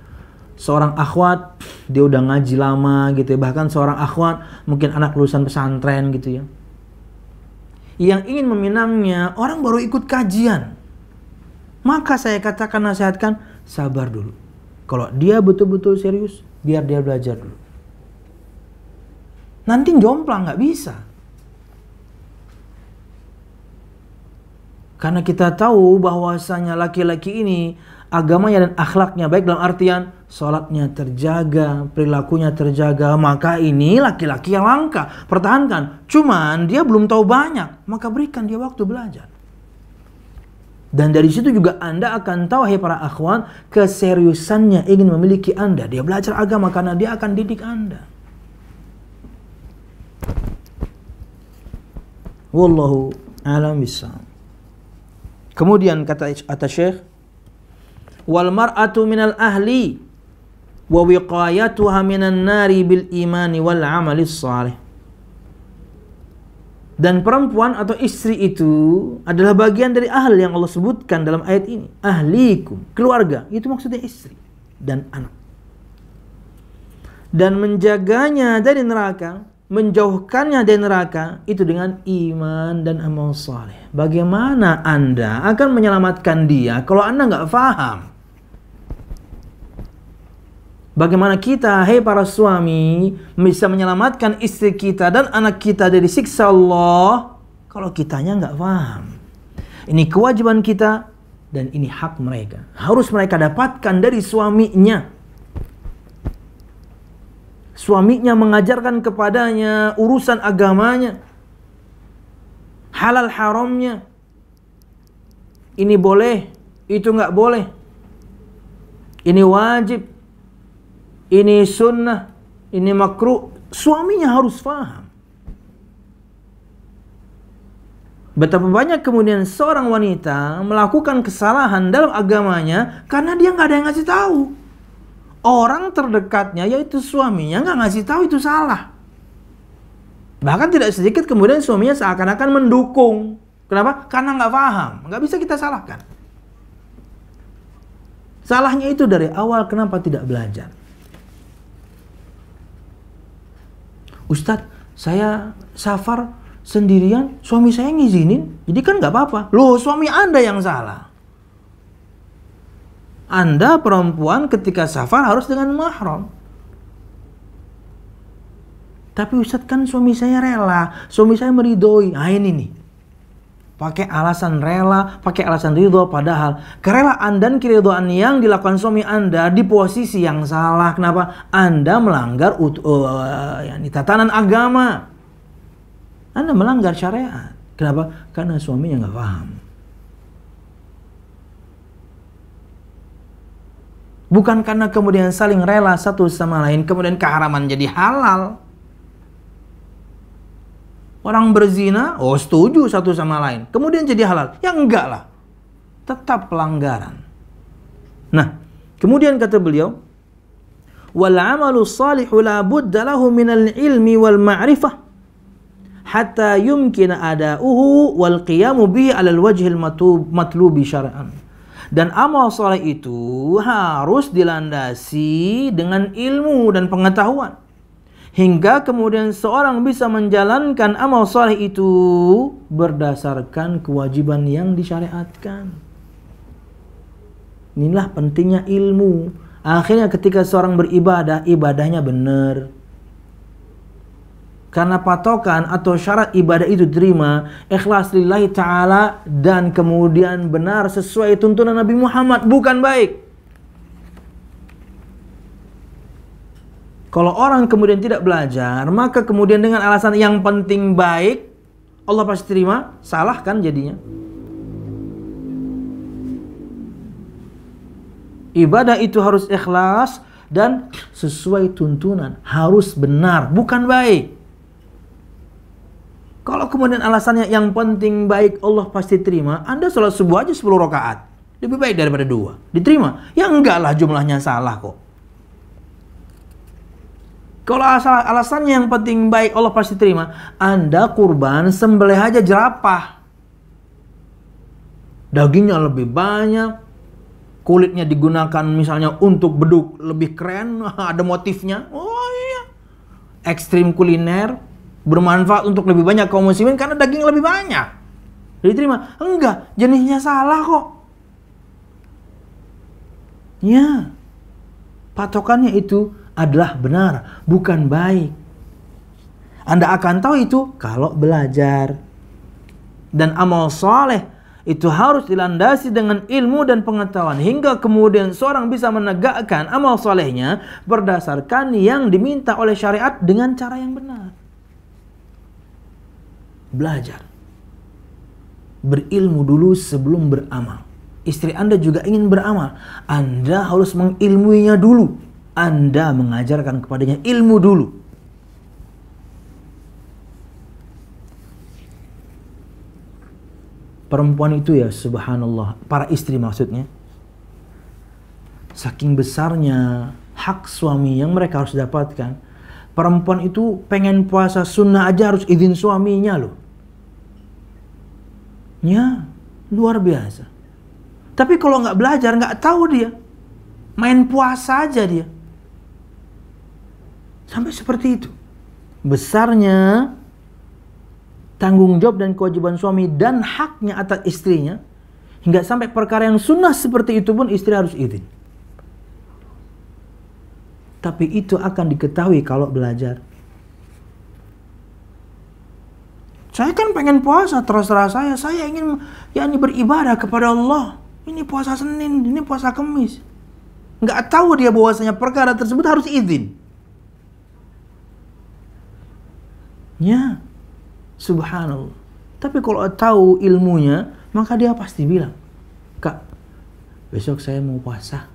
seorang akhwat dia udah ngaji lama gitu ya, bahkan seorang akhwat mungkin anak lulusan pesantren gitu ya, yang ingin meminangnya orang baru ikut kajian. Maka saya katakan, nasihatkan, sabar dulu. Kalau dia betul-betul serius, biar dia belajar dulu. Nanti jomplang nggak bisa. Karena kita tahu bahwasanya laki-laki ini agamanya dan akhlaknya baik, dalam artian sholatnya terjaga, perilakunya terjaga, maka ini laki-laki yang langka. Pertahankan. Cuman dia belum tahu banyak, maka berikan dia waktu belajar. Dan dari situ juga Anda akan tahu, hai para akhwan, keseriusannya ingin memiliki Anda. Dia belajar agama karena dia akan didik Anda. Wallahu a'lam bishawab. Kemudian kata Syekh, wal mar'atu minal ahli wa wiqayatuha minan nari bil imani wal amali shalih. Dan perempuan atau istri itu adalah bagian dari ahl yang Allah sebutkan dalam ayat ini. Ahlikum, keluarga, itu maksudnya istri dan anak. Dan menjaganya dari neraka, menjauhkannya dari neraka, itu dengan iman dan amal saleh. Bagaimana Anda akan menyelamatkan dia kalau Anda nggak faham? Bagaimana kita, hai para suami, bisa menyelamatkan istri kita dan anak kita dari siksa Allah kalau kitanya nggak paham? Ini kewajiban kita dan ini hak mereka. Harus mereka dapatkan dari suaminya. Suaminya mengajarkan kepadanya urusan agamanya, halal haramnya. Ini boleh, itu nggak boleh. Ini wajib, ini sunnah, ini makruh. Suaminya harus paham. Betapa banyak kemudian seorang wanita melakukan kesalahan dalam agamanya karena dia nggak ada yang ngasih tahu. Orang terdekatnya, yaitu suaminya, nggak ngasih tahu itu salah. Bahkan tidak sedikit kemudian suaminya seakan-akan mendukung. Kenapa? Karena nggak paham. Nggak bisa kita salahkan. Salahnya itu dari awal, kenapa tidak belajar? Ustadz, saya safar sendirian, suami saya ngizinin, jadi kan nggak apa-apa. Loh, suami Anda yang salah. Anda perempuan ketika safar harus dengan mahram. Tapi Ustadz, kan suami saya rela, suami saya meridhoi. Nah ini nih, pakai alasan rela, pakai alasan ridho, padahal kerelaan dan keridhaan yang dilakukan suami Anda di posisi yang salah. Kenapa? Anda melanggar tatanan agama. Anda melanggar syariat. Kenapa? Karena suaminya nggak paham. Bukan karena kemudian saling rela satu sama lain, kemudian keharaman jadi halal. Orang berzina, oh setuju satu sama lain, kemudian jadi halal. Ya enggak lah, tetap pelanggaran. Nah, kemudian kata beliau, wal amalu salihu la budda lahu minal ilmi wal ma'rifah hatta yumkina ada'uhu wal qiyamu bihi 'alal wajhil matlubi syar'an. Dan amal saleh itu harus dilandasi dengan ilmu dan pengetahuan, hingga kemudian seorang bisa menjalankan amal saleh itu berdasarkan kewajiban yang disyariatkan. Inilah pentingnya ilmu. Akhirnya ketika seorang beribadah, ibadahnya benar. Karena patokan atau syarat ibadah itu terima, ikhlas lillahi ta'ala, dan kemudian benar sesuai tuntunan Nabi Muhammad, bukan baik. Kalau orang kemudian tidak belajar, maka kemudian dengan alasan yang penting baik, Allah pasti terima, salah kan jadinya. Ibadah itu harus ikhlas dan sesuai tuntunan, harus benar, bukan baik. Kalau kemudian alasannya yang penting baik, Allah pasti terima, Anda sholat subuh aja 10 rakaat, lebih baik daripada 2, diterima? Ya enggak lah, jumlahnya salah kok. Kalau alasannya yang penting baik, Allah pasti terima, Anda kurban sembelih aja jerapah, dagingnya lebih banyak, kulitnya digunakan misalnya untuk beduk lebih keren, ada motifnya, oh iya, ekstrim kuliner, bermanfaat untuk lebih banyak kaum muslimin karena daging lebih banyak, diterima? Enggak, jenisnya salah kok. Ya, patokannya itu adalah benar, bukan baik. Anda akan tahu itu kalau belajar. Dan amal soleh itu harus dilandasi dengan ilmu dan pengetahuan, hingga kemudian seorang bisa menegakkan amal solehnya berdasarkan yang diminta oleh syariat dengan cara yang benar. Belajar. berilmu dulu sebelum beramal. Istri Anda juga ingin beramal, Anda harus mengilmuinya dulu. Anda mengajarkan kepadanya ilmu dulu. Perempuan itu ya subhanallah, para istri maksudnya, saking besarnya hak suami yang mereka harus dapatkan. Perempuan itu pengen puasa sunnah aja harus izin suaminya loh. Ya, luar biasa. Tapi kalau nggak belajar, nggak tahu dia. Main puasa aja dia. Sampai seperti itu. Besarnya tanggung jawab dan kewajiban suami dan haknya atas istrinya. Hingga sampai perkara yang sunnah seperti itu pun istri harus izin. Tapi itu akan diketahui kalau belajar. Saya kan pengen puasa, terserah saya ingin beribadah kepada Allah. Ini puasa Senin, ini puasa Kamis. Nggak tahu dia bahwasanya perkara tersebut harus izin. Ya, subhanallah. Tapi kalau tahu ilmunya, maka dia pasti bilang, Kak, besok saya mau puasa.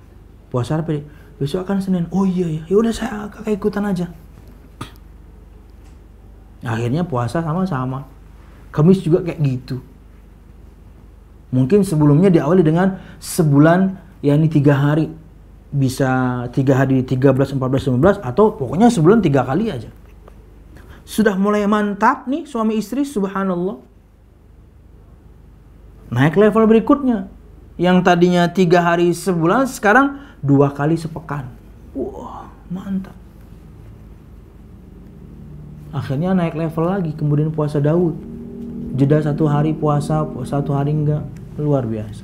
Puasa apa? Besok akan Senin. Oh iya, ya udah saya kakak ikutan aja. Akhirnya puasa sama-sama. Kamis juga kayak gitu. Mungkin sebelumnya diawali dengan sebulan, yakni 3 hari. Bisa 3 hari, 13, 14, 15, atau pokoknya sebulan 3 kali aja. Sudah mulai mantap nih suami istri, subhanallah. Naik level berikutnya. Yang tadinya 3 hari sebulan, sekarang 2 kali sepekan. Wah, mantap. Akhirnya naik level lagi, kemudian puasa Daud. Jeda 1 hari puasa, 1 hari enggak. Luar biasa.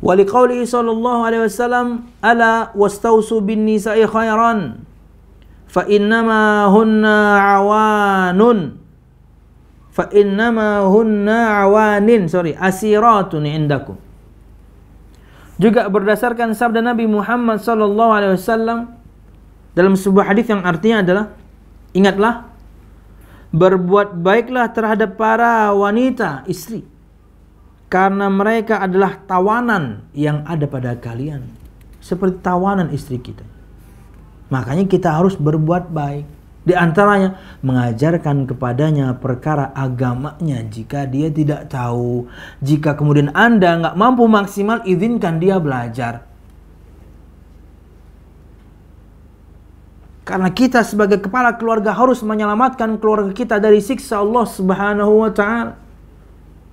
Waliqaulihi sallallahu alaihi wasallam, ala wastausu bin nisa'i khairan fa innama hunna asiratun indakum. Juga berdasarkan sabda Nabi Muhammad sallallahu alaihi wasallam dalam sebuah hadis yang artinya adalah, ingatlah, berbuat baiklah terhadap para wanita istri, karena mereka adalah tawanan yang ada pada kalian, seperti tawanan istri kita. Makanya kita harus berbuat baik. Di antaranya mengajarkan kepadanya perkara agamanya jika dia tidak tahu. Jika kemudian Anda nggak mampu maksimal, izinkan dia belajar. Karena kita sebagai kepala keluarga harus menyelamatkan keluarga kita dari siksa Allah Subhanahu wa ta'ala.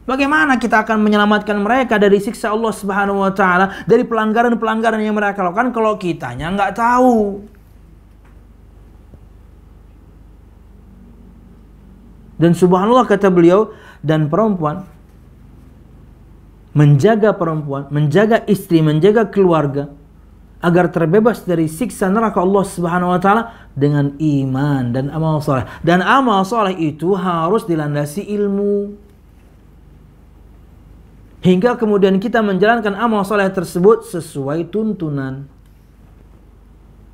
Bagaimana kita akan menyelamatkan mereka dari siksa Allah Subhanahu wa ta'ala, dari pelanggaran-pelanggaran yang mereka lakukan kalau kitanya nggak tahu? Dan subhanallah kata beliau, dan perempuan, menjaga istri, menjaga keluarga agar terbebas dari siksa neraka Allah Subhanahu wa taala dengan iman dan amal saleh. Dan amal saleh itu harus dilandasi ilmu. Hingga kemudian kita menjalankan amal saleh tersebut sesuai tuntunan.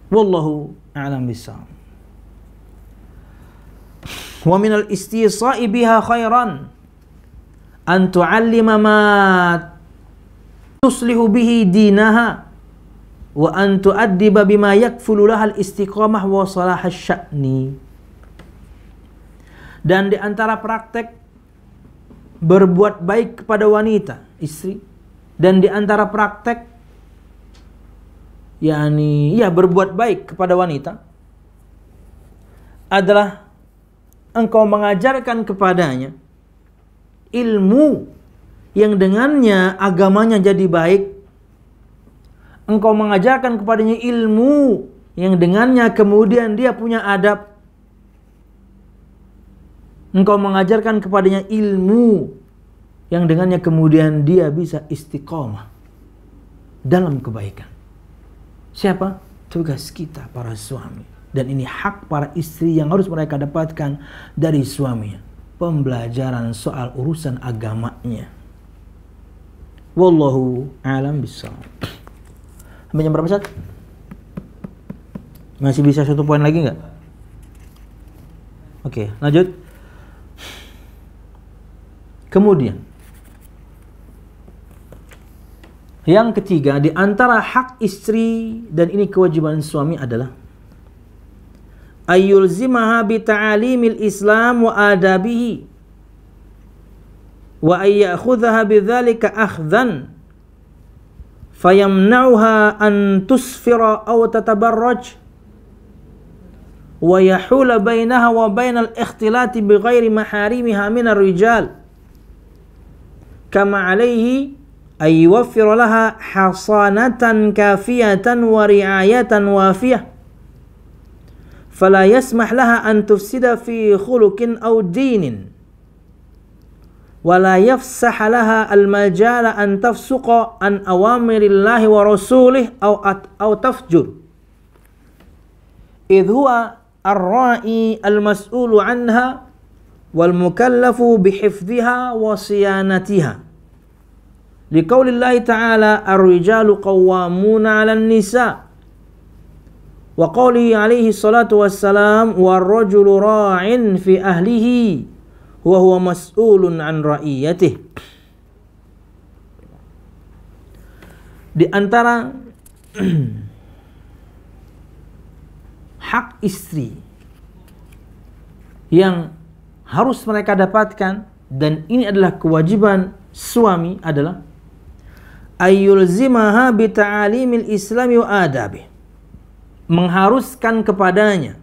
Wallahu a'lam bishawab. Wa minal istisai biha khairan an tu'allima ma tuslihu bihi dinaha wa an tu'addiba bima yakfulu lahal istiqamah wa salahas sya'ni. Dan di antara praktek berbuat baik kepada wanita istri, dan di antara praktek berbuat baik kepada wanita adalah engkau mengajarkan kepadanya ilmu yang dengannya agamanya jadi baik. Engkau mengajarkan kepadanya ilmu yang dengannya kemudian dia punya adab. Engkau mengajarkan kepadanya ilmu yang dengannya kemudian dia bisa istiqomah dalam kebaikan. Siapa? Tugas kita para suami. Dan ini hak para istri yang harus mereka dapatkan dari suaminya. Pembelajaran soal urusan agamanya. Wallahu a'lam bishawab. Sampai jam berapa, Ustaz? Masih bisa 1 poin lagi nggak? Oke, lanjut. Kemudian yang ketiga, di antara hak istri dan ini kewajiban suami adalah ayyulzimaha bi ta'alimil Islam wa adabihi wa ayyakhudhaha bidzalika akhdhan fayamna'uha an tusfira aw tatabarraj wa yahula bainaha wa bainal ikhtilati bighairi maharimiha minar rijal kama alaihi ay yuwaffir laha hasanatan kafiyatan wa ri'ayatan wafiyah fala yasmah laha an tufsida fi khuluqin aw dinin wala yafsah laha al-majala an tafsuqa an awamirillahi wa rasulih aw tafjur idh huwa ar-ra'i al-mas'ulu anha wal mukallafu bihifdhiha wa siyanatiha liqaulillahi ta'ala ar-rijalu qawwamuna 'alan nisa' wa qawlihi alaihi salatu wassalam war-rajulu ra'in fi ahlihi wa huwa mas'ulun 'an ra'iyatihi. Di antara hak istri yang harus mereka dapatkan dan ini adalah kewajiban suami adalah ayyulzimaha bi ta'alimil islami wa adabi, mengharuskan kepadanya,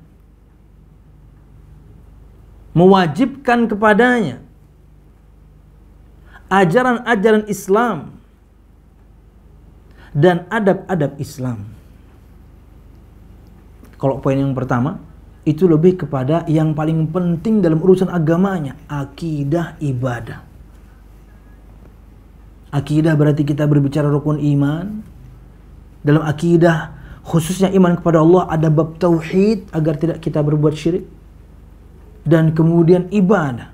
mewajibkan kepadanya ajaran-ajaran Islam dan adab-adab Islam. Kalau poin yang pertama itu lebih kepada yang paling penting dalam urusan agamanya, akidah ibadah. Akidah berarti kita berbicara rukun iman. Dalam akidah khususnya iman kepada Allah ada bab tauhid agar tidak kita berbuat syirik. Dan kemudian ibadah.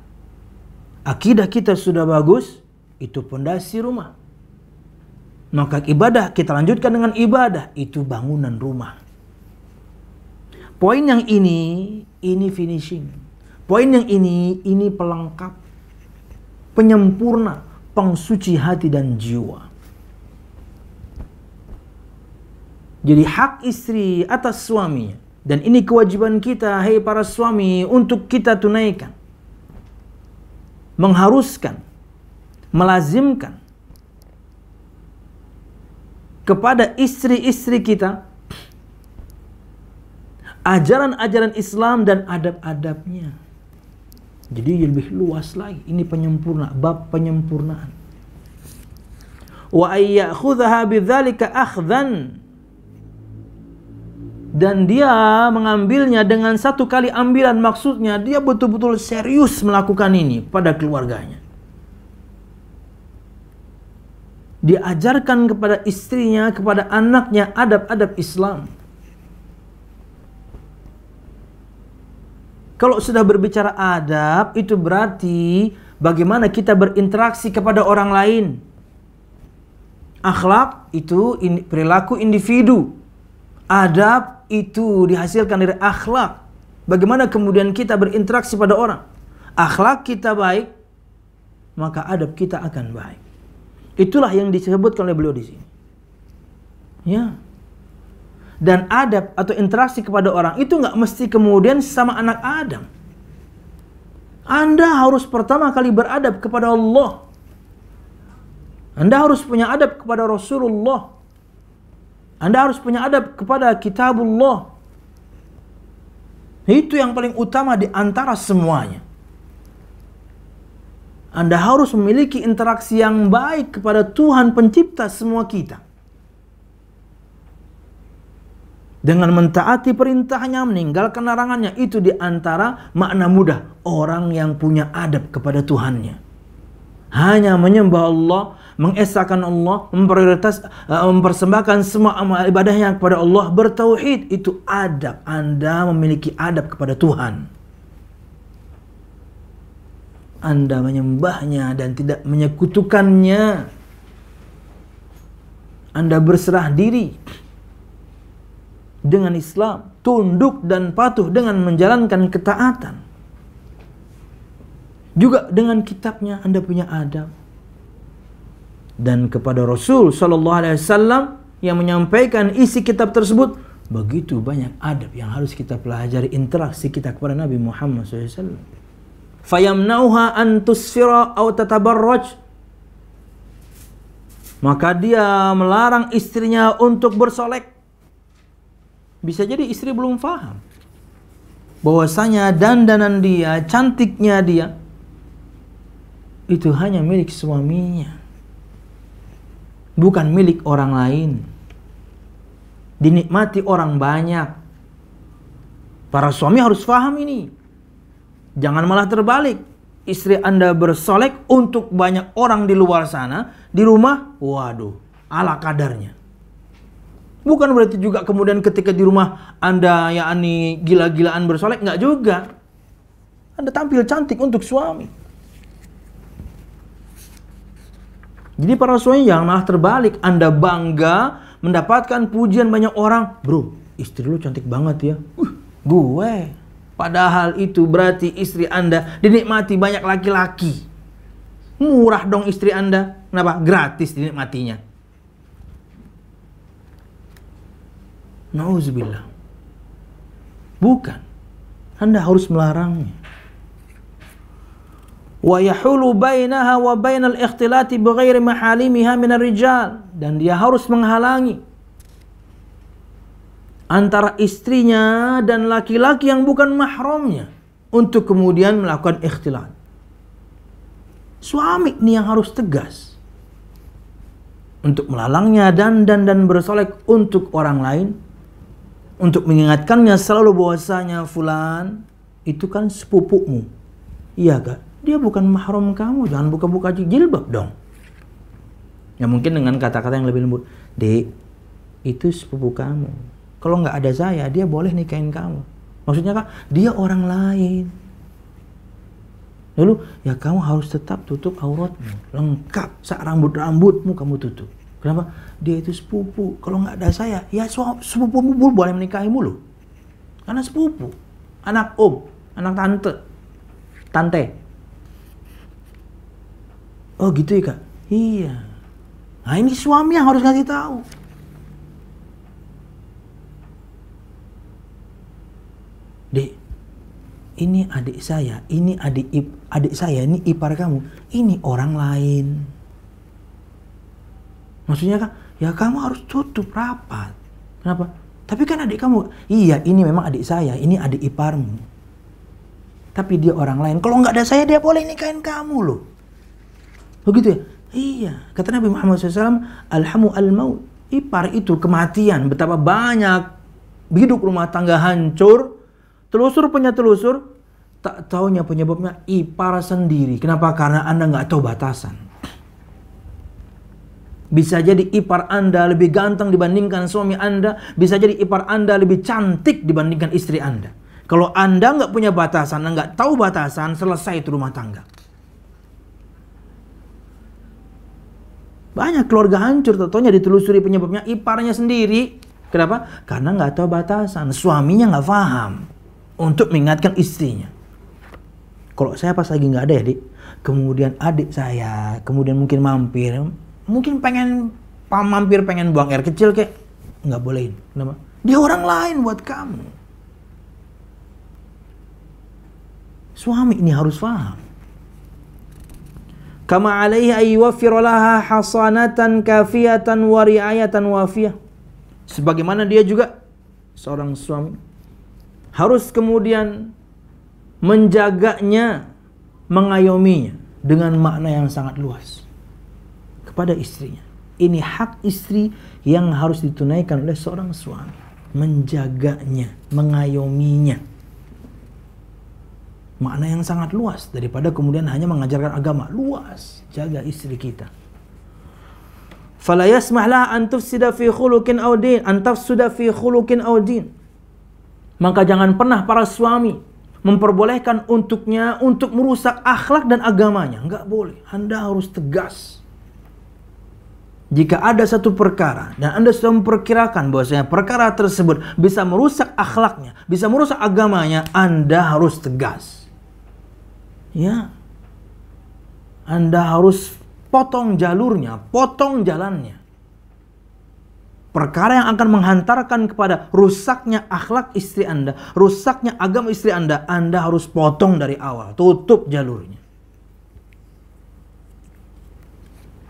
Akidah kita sudah bagus, itu pondasi rumah. Maka ibadah kita lanjutkan dengan ibadah, itu bangunan rumah. Poin yang ini finishing. Poin yang ini pelengkap, penyempurna, pengsuci hati dan jiwa. Jadi hak istri atas suaminya. Dan ini kewajiban kita, hai para suami, untuk kita tunaikan. Mengharuskan, melazimkan kepada istri-istri kita ajaran-ajaran Islam dan adab-adabnya. Jadi lebih luas lagi. Ini penyempurna, bab penyempurnaan. Wa ayyakhudhaha bidzalika akhdhan, dan dia mengambilnya dengan satu kali ambilan, maksudnya dia betul-betul serius melakukan ini pada keluarganya. Diajarkan kepada istrinya, kepada anaknya adab-adab Islam. Kalau sudah berbicara adab, itu berarti bagaimana kita berinteraksi kepada orang lain. Akhlak itu perilaku individu. Adab itu dihasilkan dari akhlak. Bagaimana kemudian kita berinteraksi pada orang. Akhlak kita baik, maka adab kita akan baik. Itulah yang disebutkan oleh beliau di sini. Ya. Dan adab atau interaksi kepada orang itu nggak mesti kemudian sama anak Adam. Anda harus pertama kali beradab kepada Allah. Anda harus punya adab kepada Rasulullah. Anda harus punya adab kepada kitabullah. Itu yang paling utama di antara semuanya. Anda harus memiliki interaksi yang baik kepada Tuhan pencipta semua kita. Dengan mentaati perintahnya, meninggalkan larangannya. Itu di antara makna mudah orang yang punya adab kepada Tuhannya. Hanya menyembah Allah, mengesahkan Allah, mempersembahkan semua amal ibadahnya kepada Allah, bertauhid. Itu adab. Anda memiliki adab kepada Tuhan. Anda menyembahnya dan tidak menyekutukannya. Anda berserah diri dengan Islam, tunduk dan patuh dengan menjalankan ketaatan. Juga dengan kitabnya Anda punya adab. Dan kepada Rasul sallallahu alaihi wasallam yang menyampaikan isi kitab tersebut, begitu banyak adab yang harus kita pelajari, interaksi kita kepada Nabi Muhammad SAW. Fayamnauha an tusfira aw tatabarraj. Maka dia melarang istrinya untuk bersolek. Bisa jadi istri belum paham bahwasanya dandanan dia, cantiknya dia itu hanya milik suaminya, bukan milik orang lain. Dinikmati orang banyak. Para suami harus paham ini. Jangan malah terbalik. Istri Anda bersolek untuk banyak orang di luar sana, di rumah, waduh, ala kadarnya. Bukan berarti juga kemudian ketika di rumah Anda yakni gila-gilaan bersolek, enggak juga. Anda tampil cantik untuk suami. Jadi para suami yang malah terbalik, Anda bangga mendapatkan pujian banyak orang, bro, istri lu cantik banget ya. Gue. Padahal itu berarti istri Anda dinikmati banyak laki-laki. Murah dong istri Anda. Kenapa? Gratis dinikmatinya. Nauzubillah. Bukan. Anda harus melarangnya. Wa yahulu bainaha wa bainal ikhtilati bighairi mahalimiha minar rijal. Dan dia harus menghalangi antara istrinya dan laki-laki yang bukan mahramnya untuk kemudian melakukan ikhtilat. Suami ini yang harus tegas untuk melalangnya dan bersolek untuk orang lain, untuk mengingatkannya selalu bahwasanya fulan itu kan sepupumu. Iya kak, dia bukan mahram kamu, jangan buka-buka jilbab dong. Ya mungkin dengan kata-kata yang lebih lembut, dek, itu sepupu kamu. Kalau nggak ada saya, dia boleh nikahin kamu. Maksudnya kak, dia orang lain. Lalu, ya kamu harus tetap tutup auratmu. Lengkap, sak rambut-rambutmu kamu tutup. Kenapa? Dia itu sepupu. Kalau nggak ada saya, ya sepupumu boleh menikahimu loh. Karena sepupu. Anak om, anak tante. Oh gitu ya kak? Iya. Nah ini suami yang harus ngasih tahu. Dek, ini adik saya, ini adik saya, ini ipar kamu, ini orang lain. Maksudnya kan, ya kamu harus tutup rapat. Kenapa? Tapi kan adik kamu, iya ini memang adik saya, ini adik iparmu. Tapi dia orang lain. Kalau nggak ada saya, dia boleh nikahin kamu loh. Begitu ya? Iya. Kata Nabi Muhammad SAW, alhamu al-maut. Ipar itu kematian. Betapa banyak hidup rumah tangga hancur. Telusur punya telusur, tak taunya penyebabnya ipar sendiri. Kenapa? Karena Anda nggak tahu batasan. Bisa jadi ipar Anda lebih ganteng dibandingkan suami Anda. Bisa jadi ipar Anda lebih cantik dibandingkan istri Anda. Kalau Anda nggak punya batasan, Anda nggak tahu batasan, selesai itu rumah tangga. Banyak keluarga hancur, tak taunya ditelusuri penyebabnya iparnya sendiri. Kenapa? Karena nggak tahu batasan. Suaminya nggak paham untuk mengingatkan istrinya. Kalau saya pas lagi nggak ada ya dik, kemudian adik saya, kemudian mungkin mampir, mungkin pengen buang air kecil kayak, nggak bolehin. Kenapa? Dia orang lain buat kamu. Suami ini harus paham. Kama alaihi ayyuwaffir laha hasanatan kafiyatan wa ri'ayatan wafiyah. Sebagaimana dia juga seorang suami harus kemudian menjaganya, mengayominya dengan makna yang sangat luas kepada istrinya. Ini hak istri yang harus ditunaikan oleh seorang suami. Menjaganya, mengayominya. Makna yang sangat luas daripada kemudian hanya mengajarkan agama. Luas, jaga istri kita. Fala yasmah laha an tufsida fi khuluqin aw din, an tafsuda fi khuluqin aw din. Maka jangan pernah para suami memperbolehkan untuknya untuk merusak akhlak dan agamanya. Enggak boleh. Anda harus tegas. Jika ada satu perkara dan Anda sudah memperkirakan bahwasanya perkara tersebut bisa merusak akhlaknya, bisa merusak agamanya, Anda harus tegas. Ya. Anda harus potong jalurnya, potong jalannya. Perkara yang akan menghantarkan kepada rusaknya akhlak istri Anda, rusaknya agama istri Anda harus potong dari awal, tutup jalurnya.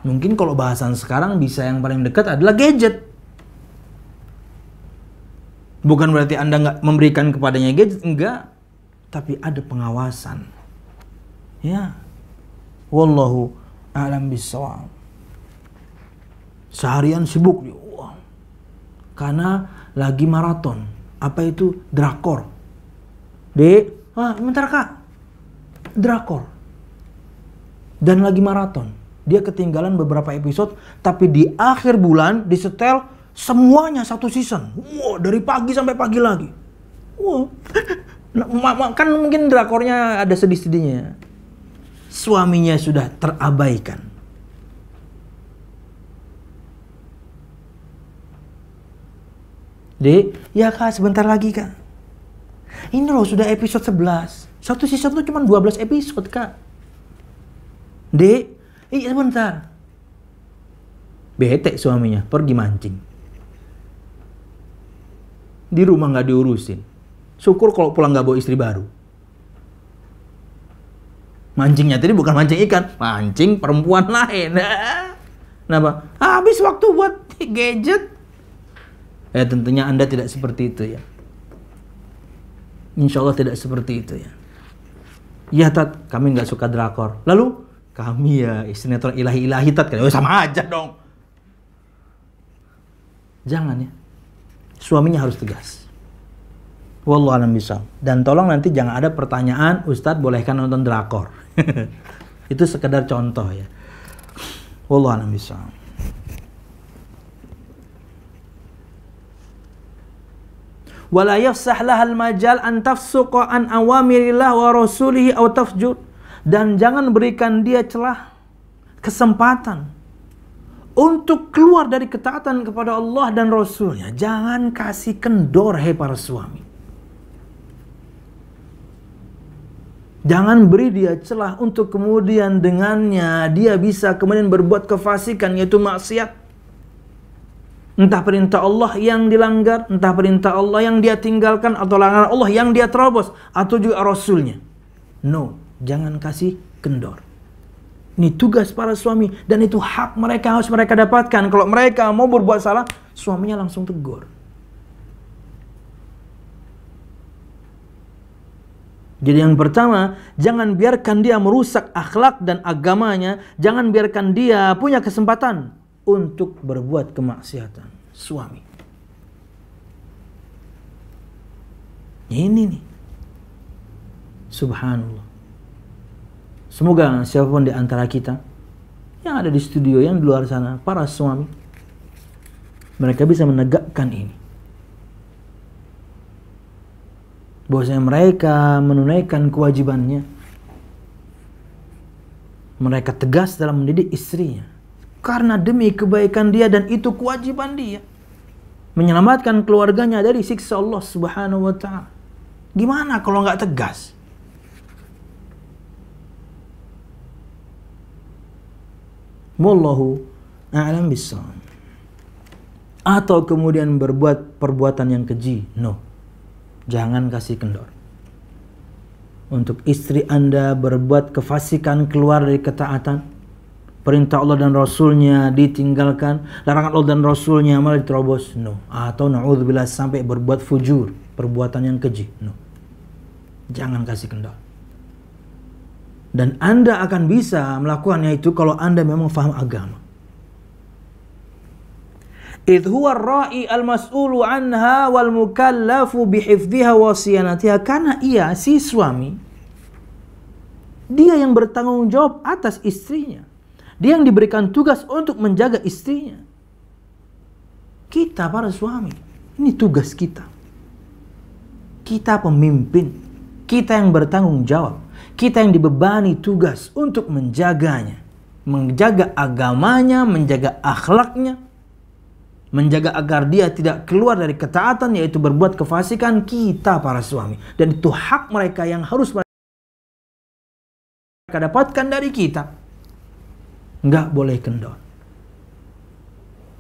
Mungkin kalau bahasan sekarang bisa yang paling dekat adalah gadget. Bukan berarti Anda nggak memberikan kepadanya gadget, enggak. Tapi ada pengawasan. Ya. Wallahu a'lam bishawab. Seharian sibuk dia. Wah. Karena lagi maraton. Apa itu? Drakor. Dek, bentar Kak. Drakor. Dan lagi maraton. Dia ketinggalan beberapa episode, tapi di akhir bulan disetel semuanya satu season. Wow, dari pagi sampai pagi lagi. Wow. Kan mungkin drakornya ada sedih-sedihnya. Suaminya sudah terabaikan. Dek, ya Kak, sebentar lagi Kak. Ini loh sudah episode 11. Satu season tuh cuma 12 episode Kak. Dek, sebentar. Bete suaminya, pergi mancing. Di rumah gak diurusin. Syukur kalau pulang gak bawa istri baru. Mancingnya tadi bukan mancing ikan, mancing perempuan lain. Kenapa? Habis waktu buat gadget. Tentunya Anda tidak seperti itu ya. Insya Allah tidak seperti itu ya. Ya Tat, kami gak suka drakor. Lalu? Kami ya sinetron ilahi-ilahi Tat. Sama aja dong. Jangan ya. Suaminya harus tegas. Wallahu a'lam bishawab. Dan tolong nanti jangan ada pertanyaan, Ustadz bolehkah nonton drakor? Itu sekedar contoh ya. Wallahu a'lam bishawab. Wala yafsah lahal majal an tafsuqa an awamirillah wa rasulihi aw tafjur. Dan jangan berikan dia celah, kesempatan untuk keluar dari ketaatan kepada Allah dan Rasulnya. Jangan kasih kendor, hai para suami. Jangan beri dia celah untuk kemudian dengannya dia bisa kemudian berbuat kefasikan, yaitu maksiat. Entah perintah Allah yang dilanggar, entah perintah Allah yang dia tinggalkan, atau larangan Allah yang dia terobos, atau juga Rasulnya. No. Jangan kasih kendor. Ini tugas para suami dan itu hak mereka, harus mereka dapatkan. Kalau mereka mau berbuat salah, suaminya langsung tegur. Jadi yang pertama, jangan biarkan dia merusak akhlak dan agamanya. Jangan biarkan dia punya kesempatan untuk berbuat kemaksiatan. Suami. Ini nih. Subhanallah. Semoga siapapun di antara kita yang ada di studio, yang di luar sana, para suami, mereka bisa menegakkan ini. Bahwasanya mereka menunaikan kewajibannya. Mereka tegas dalam mendidik istrinya. Karena demi kebaikan dia dan itu kewajiban dia. Menyelamatkan keluarganya dari siksa Allah Subhanahu wa ta'ala. Gimana kalau nggak tegas? Wallahu a'lam bishawab. Atau kemudian berbuat perbuatan yang keji. No. Jangan kasih kendor. Untuk istri Anda berbuat kefasikan, keluar dari ketaatan, perintah Allah dan Rasulnya ditinggalkan, larangan Allah dan Rasulnya malah diterobos. No. Atau na'udzubillah sampai berbuat fujur, perbuatan yang keji. No. Jangan kasih kendor. Dan Anda akan bisa melakukannya itu kalau Anda memang faham agama. Idh huwa ar-ra'i al-mas'ulu anha wal mukallafu bihifdhiha wa siyanatiha. Karena ia, si suami, dia yang bertanggung jawab atas istrinya. Dia yang diberikan tugas untuk menjaga istrinya. Kita para suami, ini tugas kita. Kita pemimpin, kita yang bertanggung jawab. Kita yang dibebani tugas untuk menjaganya. Menjaga agamanya, menjaga akhlaknya. Menjaga agar dia tidak keluar dari ketaatan, yaitu berbuat kefasikan. Kita para suami. Dan itu hak mereka yang harus mereka dapatkan dari kita. Nggak boleh kendor.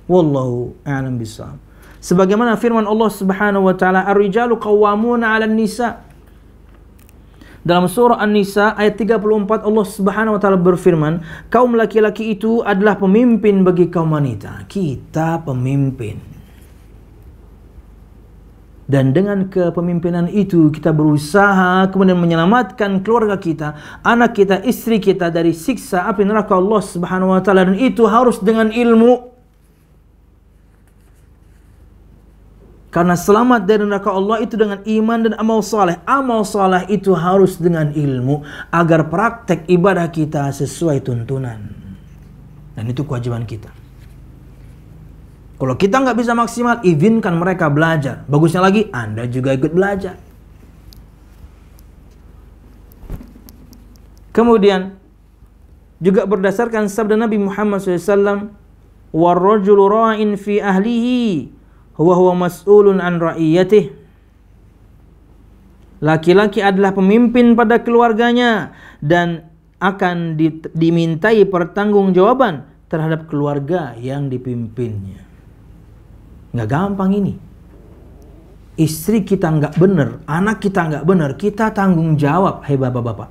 Wallahu a'lam bishawab. Sebagaimana firman Allah Subhanahu wa taala, "Ar-rijalu qawwamuna 'alan nisa." Dalam surah An-Nisa ayat 34 Allah Subhanahu wa taala berfirman, kaum laki-laki itu adalah pemimpin bagi kaum wanita. Kita pemimpin. Dan dengan kepemimpinan itu kita berusaha kemudian menyelamatkan keluarga kita, anak kita, istri kita dari siksa api neraka Allah Subhanahu wa taala, dan itu harus dengan ilmu. Karena selamat dari neraka Allah itu dengan iman dan amal saleh. Amal saleh itu harus dengan ilmu agar praktek ibadah kita sesuai tuntunan. Dan itu kewajiban kita. Kalau kita nggak bisa maksimal, izinkan mereka belajar. Bagusnya lagi, Anda juga ikut belajar. Kemudian, juga berdasarkan sabda Nabi Muhammad SAW, وَالرَّجُلُ رَاعٍ فِي أَهْلِهِ وَهُوَ مَسْئُولٌ عَنْ رَعِيَّتِهِ. Laki-laki adalah pemimpin pada keluarganya dan akan dimintai pertanggungjawaban terhadap keluarga yang dipimpinnya. Nggak gampang ini. Istri kita nggak benar, anak kita nggak benar, kita tanggung jawab, hai bapak-bapak.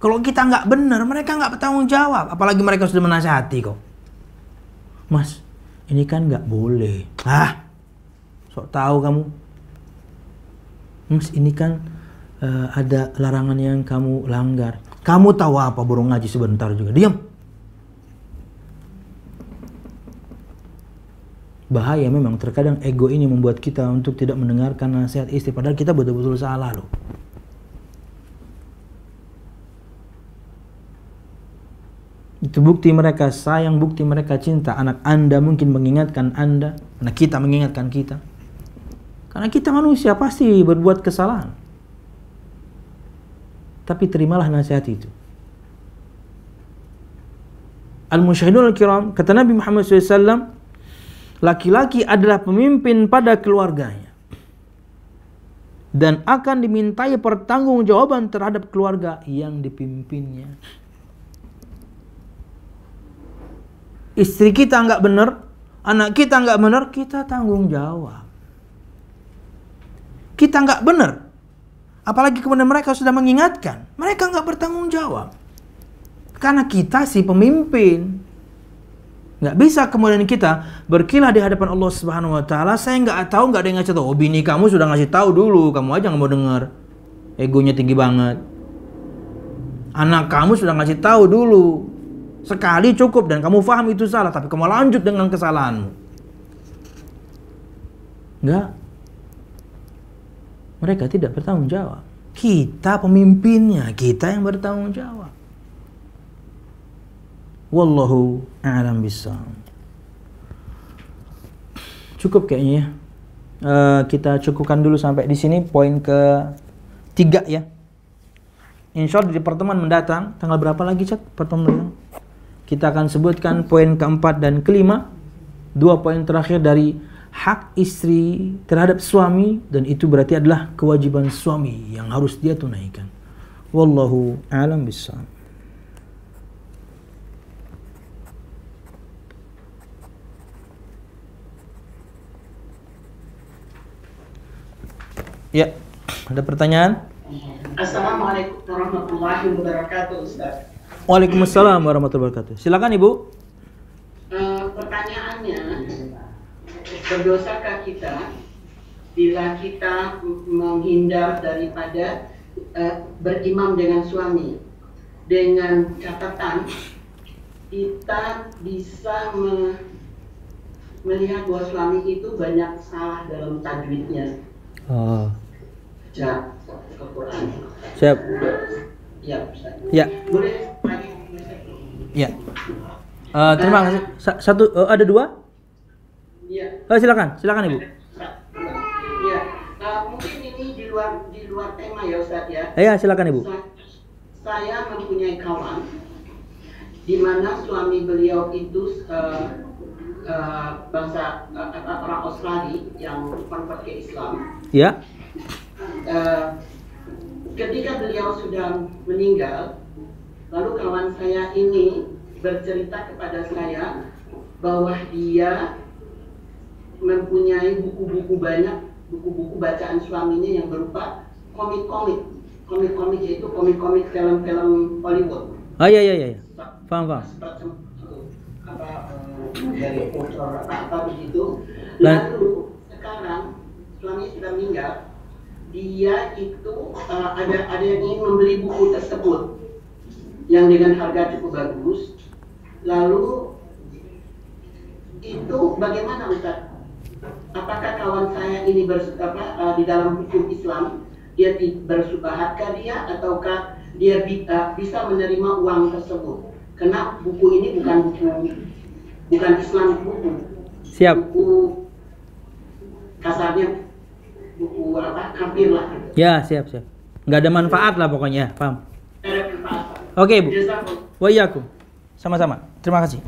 Kalau kita nggak benar, mereka nggak bertanggung jawab. Apalagi mereka sudah menasihati kok. Mas, ini kan nggak boleh. Sok tahu kamu. Mas, ini kan ada larangan yang kamu langgar. Kamu tahu apa, baru ngaji sebentar juga. Diam. Bahaya memang, terkadang ego ini membuat kita untuk tidak mendengarkan nasihat istri, padahal kita betul-betul salah loh. Itu bukti mereka sayang, bukti mereka cinta. Anak Anda mungkin mengingatkan Anda, anak kita mengingatkan kita. Karena kita manusia pasti berbuat kesalahan. Tapi terimalah nasihat itu. Al-Musyahidun al-Kiram, kata Nabi Muhammad SAW, laki-laki adalah pemimpin pada keluarganya dan akan dimintai pertanggungjawaban terhadap keluarga yang dipimpinnya. Istri kita nggak benar, anak kita nggak benar, kita tanggung jawab. Kita nggak benar, apalagi kemudian mereka sudah mengingatkan, mereka nggak bertanggung jawab. Karena kita si pemimpin. Nggak bisa kemudian kita berkilah di hadapan Allah Subhanahu wa taala, saya nggak tahu, nggak ada yang ngasih tahu. Oh, bini kamu sudah ngasih tahu dulu, kamu aja nggak mau dengar. Egonya tinggi banget. Anak kamu sudah ngasih tahu dulu. Sekali cukup dan kamu paham itu salah, tapi kamu lanjut dengan kesalahanmu. Enggak. Mereka tidak bertanggung jawab. Kita pemimpinnya, kita yang bertanggung jawab. Wallahu a'lam bishawab. Cukup kayaknya ya. Kita cukupkan dulu sampai di sini poin ke-3 ya. Insya Allah di pertemuan mendatang, tanggal berapa lagi Cak pertemuan mendatang? Kita akan sebutkan poin ke-4 dan ke-5. 2 poin terakhir dari hak istri terhadap suami, dan itu berarti adalah kewajiban suami yang harus dia tunaikan. Wallahu a'lam bishawab. Ya, ada pertanyaan? Assalamualaikum warahmatullahi wabarakatuh, Ustaz. Waalaikumsalam warahmatullahi wabarakatuh. Silakan Ibu. Pertanyaannya, berdosakah kita bila kita menghindar daripada berimam dengan suami, dengan catatan kita bisa melihat bahwa suami itu banyak salah dalam tajwidnya. Baca Al-Quran. Siap. Ya, Ustaz. Ya. Boleh lagi? Ya. Terima kasih. Ada 2? Iya. Silakan Ibu. Iya. Mungkin ini di luar tema ya Ustaz ya. Ya, silakan Ibu. Saya mempunyai kawan di mana suami beliau itu bangsa orang Australia yang convert ke Islam. Ya. Ketika beliau sudah meninggal, Lalu kawan saya ini bercerita kepada saya bahwa dia mempunyai buku-buku banyak, buku-buku bacaan suaminya yang berupa komik-komik. Komik-komik yaitu komik-komik film-film Hollywood. Oh iya. Paham. Harry Potter apa begitu. Lalu sekarang suami sudah meninggal, dia itu ada yang ingin membeli buku tersebut yang dengan harga cukup bagus. Lalu itu bagaimana Ustaz? Apakah kawan saya ini di dalam hukum Islam dia bersubhatkah dia ataukah dia bisa menerima uang tersebut? Karena buku ini bukan Islamic buku. Siap. Buku kasarnya buku kafir lah. Ya, siap. Nggak ada manfaat lah pokoknya, paham? Ada manfaat. Oke, Bu. Wa iyyakum. Sama-sama. Terima kasih.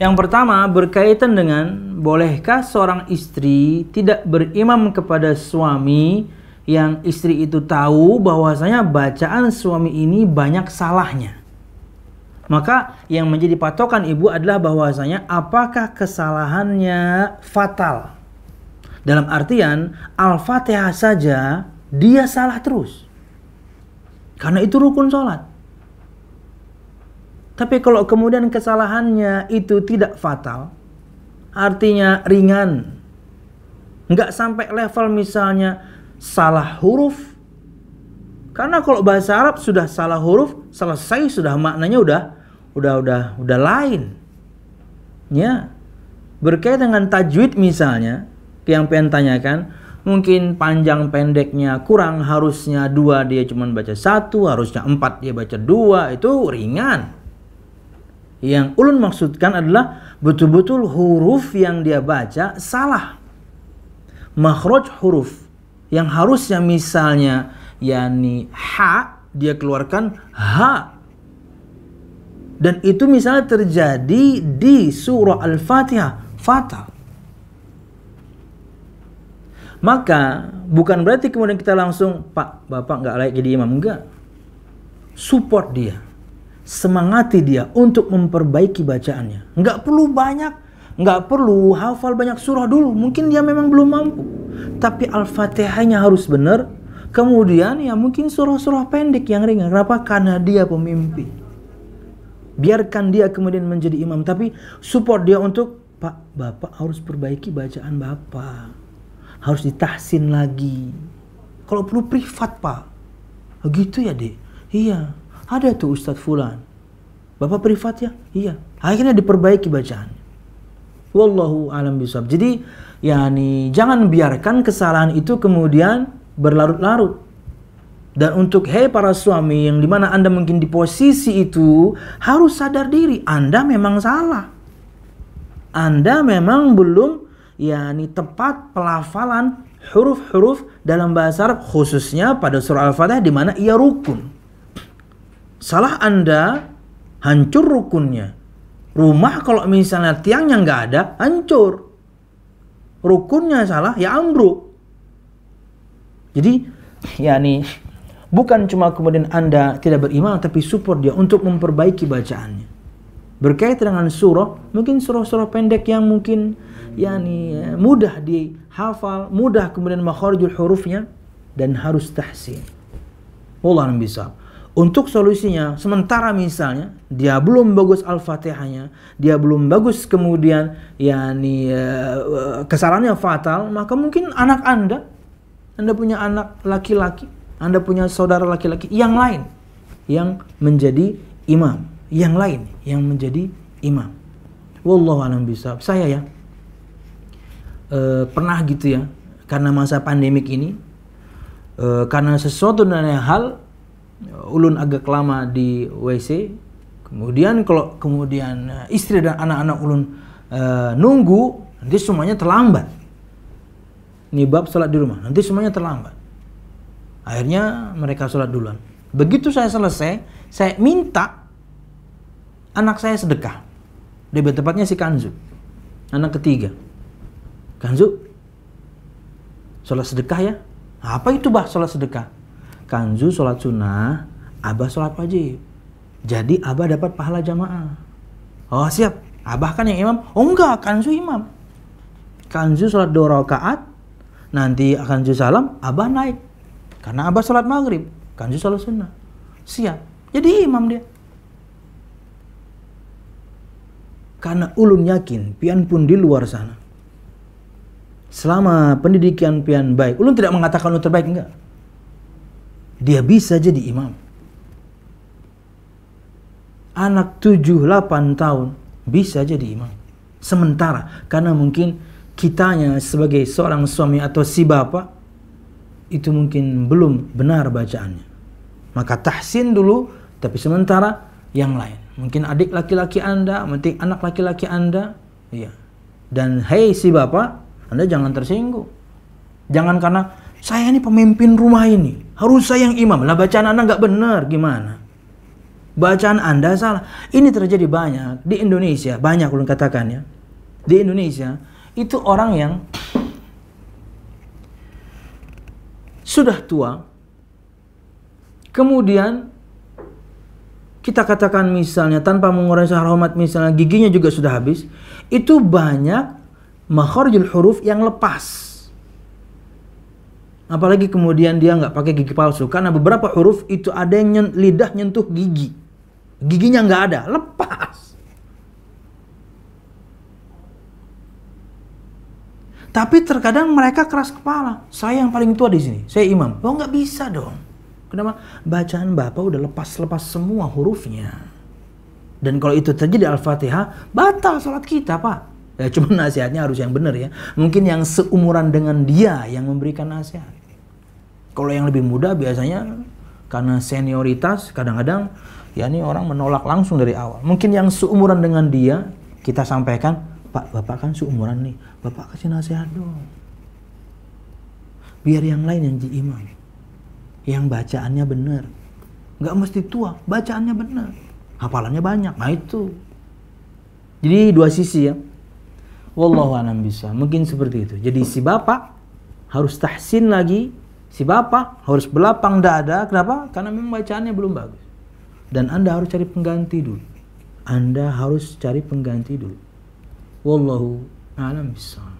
Yang pertama berkaitan dengan bolehkah seorang istri tidak berimam kepada suami yang istri itu tahu bahwasanya bacaan suami ini banyak salahnya. Maka yang menjadi patokan ibu adalah bahwasanya apakah kesalahannya fatal. Dalam artian Al-Fatihah saja dia salah terus. Karena itu rukun sholat. Tapi kalau kemudian kesalahannya itu tidak fatal, artinya ringan, nggak sampai level misalnya salah huruf. Karena kalau bahasa Arab sudah salah huruf, selesai sudah maknanya udah lain. Ya. Berkaitan dengan tajwid misalnya, yang pengen tanyakan, mungkin panjang pendeknya kurang, harusnya 2 dia cuma baca 1, harusnya 4 dia baca 2, itu ringan. Yang ulun maksudkan adalah betul-betul huruf yang dia baca salah. Makhraj huruf yang harusnya misalnya yakni ha, dia keluarkan ha. Dan itu misalnya terjadi di surah Al-Fatihah, fatal. Maka bukan berarti kemudian kita langsung, Pak, Bapak nggak layak jadi imam, enggak. Support dia. Semangati dia untuk memperbaiki bacaannya. Nggak perlu banyak, nggak perlu hafal banyak surah dulu. Mungkin dia memang belum mampu. Tapi Al-Fatihahnya harus benar. Kemudian ya mungkin surah-surah pendek yang ringan. Kenapa? Karena dia pemimpin. Biarkan dia kemudian menjadi imam. Tapi support dia untuk, Pak, Bapak harus perbaiki bacaan Bapak. Harus ditahsin lagi. Kalau perlu privat, Pak. Oh, gitu ya, Dek? Iya. Ada tuh Ustadz Fulan. Bapak privat ya? Iya. Akhirnya diperbaiki bacaan. Wallahu alam bishawab. Jadi, jangan biarkan kesalahan itu kemudian berlarut-larut. Dan untuk para suami yang dimana Anda mungkin di posisi itu, harus sadar diri. Anda memang salah. Anda memang belum tepat pelafalan huruf-huruf dalam bahasa Arab, khususnya pada surah Al-Fatihah di mana ia rukun. Salah Anda, hancur rukunnya. Rumah kalau misalnya tiangnya nggak ada, hancur. Rukunnya salah, ya ambruk. Jadi, bukan cuma kemudian Anda tidak beriman, tapi support dia untuk memperbaiki bacaannya. Berkaitan dengan surah, mungkin surah-surah pendek yang mungkin mudah dihafal, mudah kemudian makharijul hurufnya, dan harus tahsin. Wallahu a'lam bishawab. Untuk solusinya, sementara misalnya dia belum bagus Al-Fatihahnya, dia belum bagus kemudian kesalahannya fatal, maka mungkin anak Anda punya anak laki-laki, Anda punya saudara laki-laki yang lain yang menjadi imam, yang lain yang menjadi imam. Wallahu a'lam bishawab. Saya pernah gitu ya, karena masa pandemik ini, karena sesuatu dan hal ulun agak lama di WC, kemudian kalau istri dan anak-anak ulun nunggu, nanti semuanya terlambat. Ini bab sholat di rumah, nanti semuanya terlambat. Akhirnya mereka sholat duluan. Begitu saya selesai, saya minta anak saya sedekah. Lebih tepatnya si Kanzu, anak ketiga. Kanzu, sholat sedekah ya? Apa itu bah sholat sedekah? Kanzu sholat sunnah, Abah sholat wajib. Jadi Abah dapat pahala jamaah. Oh siap, Abah kan yang imam? Oh enggak, Kanzu imam. Kanzu sholat 2 rakaat, nanti Kanzu salam, Abah naik. Karena Abah sholat maghrib, Kanzu sholat sunnah. Siap, jadi imam dia. Karena ulun yakin, pian pun di luar sana, selama pendidikan pian baik, ulun tidak mengatakan ulun terbaik, enggak. Dia bisa jadi imam. Anak 7-8 tahun bisa jadi imam. Sementara karena mungkin kitanya sebagai seorang suami atau si bapak itu mungkin belum benar bacaannya, maka tahsin dulu, tapi sementara yang lain. Mungkin adik laki-laki Anda, mungkin anak laki-laki Anda, iya. Dan hei si bapak, Anda jangan tersinggung. Jangan karena saya ini pemimpin rumah ini, harus saya yang imam. Lah bacaan Anda nggak benar, gimana? Bacaan Anda salah. Ini terjadi banyak di Indonesia, banyak ulun katakan ya. Di Indonesia itu orang yang sudah tua, kemudian kita katakan misalnya tanpa mengurangi hormat, misalnya giginya juga sudah habis, itu banyak makharijul huruf yang lepas. Apalagi kemudian dia nggak pakai gigi palsu, karena beberapa huruf itu ada yang lidah nyentuh gigi, giginya nggak ada, lepas. Tapi terkadang mereka keras kepala. Saya yang paling tua di sini, saya imam. Oh nggak bisa dong. Kenapa? Bacaan bapak udah lepas semua hurufnya. Dan kalau itu terjadi Al-Fatihah, batal salat kita pak. Ya cuma nasihatnya harus yang benar ya. Mungkin yang seumuran dengan dia yang memberikan nasihat. Kalau yang lebih muda biasanya karena senioritas kadang-kadang ya ini orang menolak langsung dari awal. Mungkin yang seumuran dengan dia kita sampaikan, Pak, bapak kan seumuran nih, bapak kasih nasihat dong. Biar yang lain yang jadi imam, yang bacaannya benar. Nggak mesti tua, bacaannya benar, hafalannya banyak. Nah itu. Jadi dua sisi ya. Wallahu a'lam bishawab. Mungkin seperti itu. Jadi si bapak harus tahsin lagi, si bapak harus belapang dada. Kenapa? Karena memang bacaannya belum bagus. Dan Anda harus cari pengganti dulu. Anda harus cari pengganti dulu. Wallahu a'lam bishawab.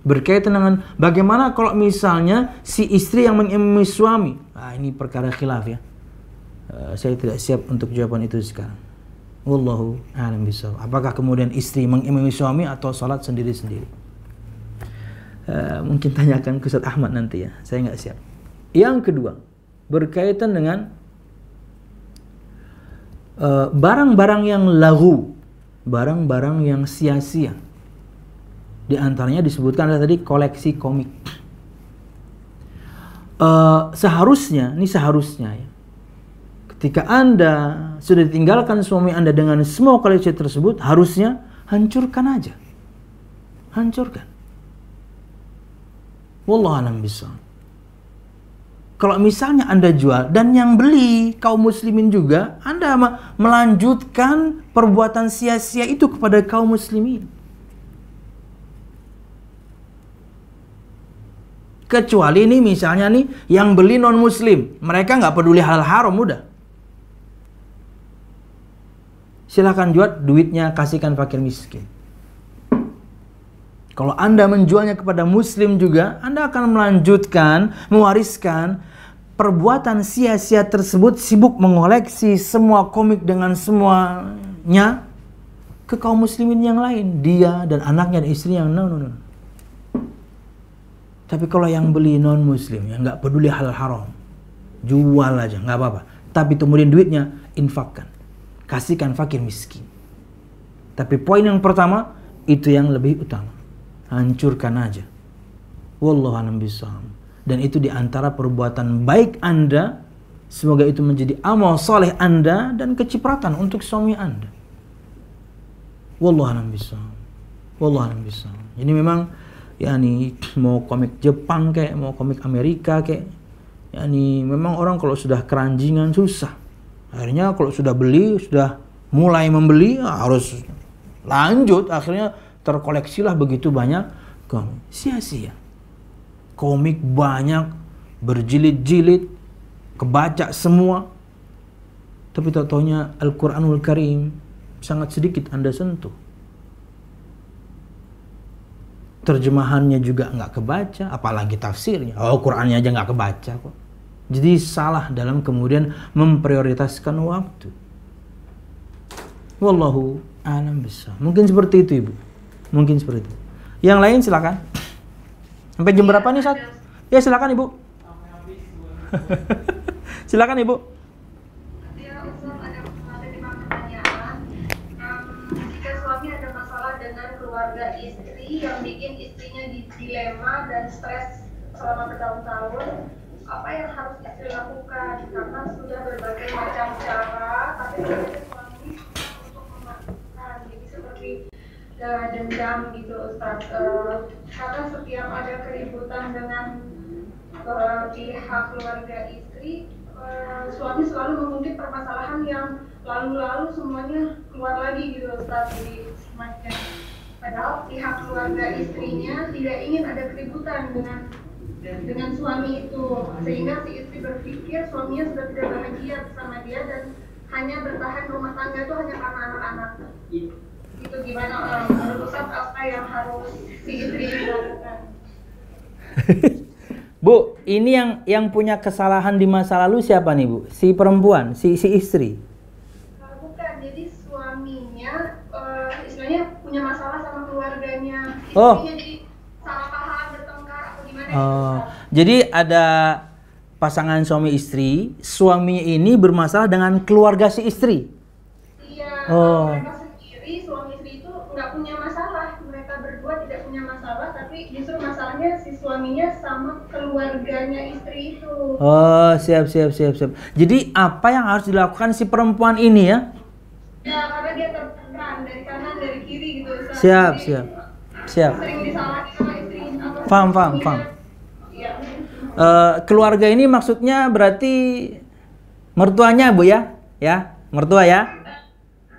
Berkaitan dengan bagaimana kalau misalnya si istri yang mengimami suami. Nah, ini perkara khilaf ya. Saya tidak siap untuk jawaban itu sekarang. Wallahu a'lam bishawab. Apakah kemudian istri mengimami suami atau salat sendiri-sendiri? Mungkin tanyakan ke Ustaz Ahmad nanti ya. Saya nggak siap. Yang kedua, berkaitan dengan barang-barang yang laghu, barang-barang yang sia-sia. Di antaranya disebutkan ada tadi koleksi komik. Seharusnya ya, ketika Anda sudah ditinggalkan suami Anda dengan semua koleksi tersebut, harusnya hancurkan aja. Hancurkan. Wallahu a'lam bishawab. Kalau misalnya Anda jual dan yang beli kaum muslimin juga, Anda melanjutkan perbuatan sia-sia itu kepada kaum muslimin. Kecuali ini misalnya nih yang beli non muslim, mereka nggak peduli halal haram, udah. Silakan jual, duitnya kasihkan fakir miskin. Kalau Anda menjualnya kepada muslim juga, Anda akan melanjutkan, mewariskan perbuatan sia-sia tersebut, sibuk mengoleksi semua komik dengan semuanya ke kaum muslimin yang lain, dia dan anaknya dan istrinya yang no. Tapi kalau yang beli non muslim yang nggak peduli halal haram, jual aja nggak apa-apa. Tapi kemudian duitnya infakkan, kasihkan fakir miskin. Tapi poin yang pertama itu yang lebih utama, hancurkan aja. Wallahu a'lam bishawab. Dan itu diantara perbuatan baik Anda. Semoga itu menjadi amal soleh Anda dan kecipratan untuk suami Anda. Wallahu a'lam bishawab. Wallahu a'lam bishawab. Ini memang yakni mau komik Jepang kayak mau komik Amerika kayak, yakni memang orang kalau sudah keranjingan susah. Akhirnya kalau sudah beli, sudah mulai membeli harus lanjut, akhirnya terkoleksilah begitu banyak komik. Sia-sia. Komik banyak, berjilid-jilid, kebaca semua. Tapi tak taunya Al-Quranul Karim sangat sedikit Anda sentuh. Terjemahannya juga nggak kebaca, apalagi tafsirnya. Oh, Qurannya aja nggak kebaca kok. Jadi salah dalam kemudian memprioritaskan waktu. Wallahu a'lam bishawab. Mungkin seperti itu, Ibu. Mungkin seperti itu. Yang lain silakan. Sampai jam berapa nih, Sat? Ya, silakan, Ibu. Silakan, Ibu. Ya, Ustaz, ada 5 pertanyaan. Jika suami ada masalah dengan keluarga istri yang bikin istrinya dilema dan stres selama bertahun-tahun, apa yang harus istri lakukan? Karena sudah berbagai macam cara, tapi ternyata suami untuk memaafkan. Jadi seperti dendam gitu, Ustaz. Karena setiap ada keributan dengan pihak keluarga istri, suami selalu mengungkit permasalahan yang lalu-lalu semuanya keluar lagi gitu, Ustaz. Jadi semacam padahal pihak keluarga istrinya tidak ingin ada keributan dengan suami itu, sehingga si istri berpikir suaminya sudah tidak bahagia bersama dia dan hanya bertahan rumah tangga itu hanya karena anak-anak. Itu gimana menurut Ustaz, apa yang harus si istri lakukan? Bu, ini yang punya kesalahan di masa lalu siapa nih, Bu? Si perempuan, si istri? Bukan, jadi suaminya istilahnya punya masalah sama keluarganya. Oh. Istrinya jadi salah paham, bertengkar atau gimana? Oh, jadi ada pasangan suami istri, suami ini bermasalah dengan keluarga si istri. Iya, Oh. mereka sendiri, suami istri itu nggak punya masalah. Mereka berdua tidak punya masalah, tapi justru masalahnya si suaminya sama keluarganya istri itu. Oh, siap. Jadi apa yang harus dilakukan si perempuan ini ya? Ya, karena dia tertekan dari kanan, dari kiri gitu. Ustaz. Siap. Jadi sering disalahin sama istri. Paham. Iya. Keluarga ini maksudnya berarti mertuanya, Bu ya? Ya, mertua ya?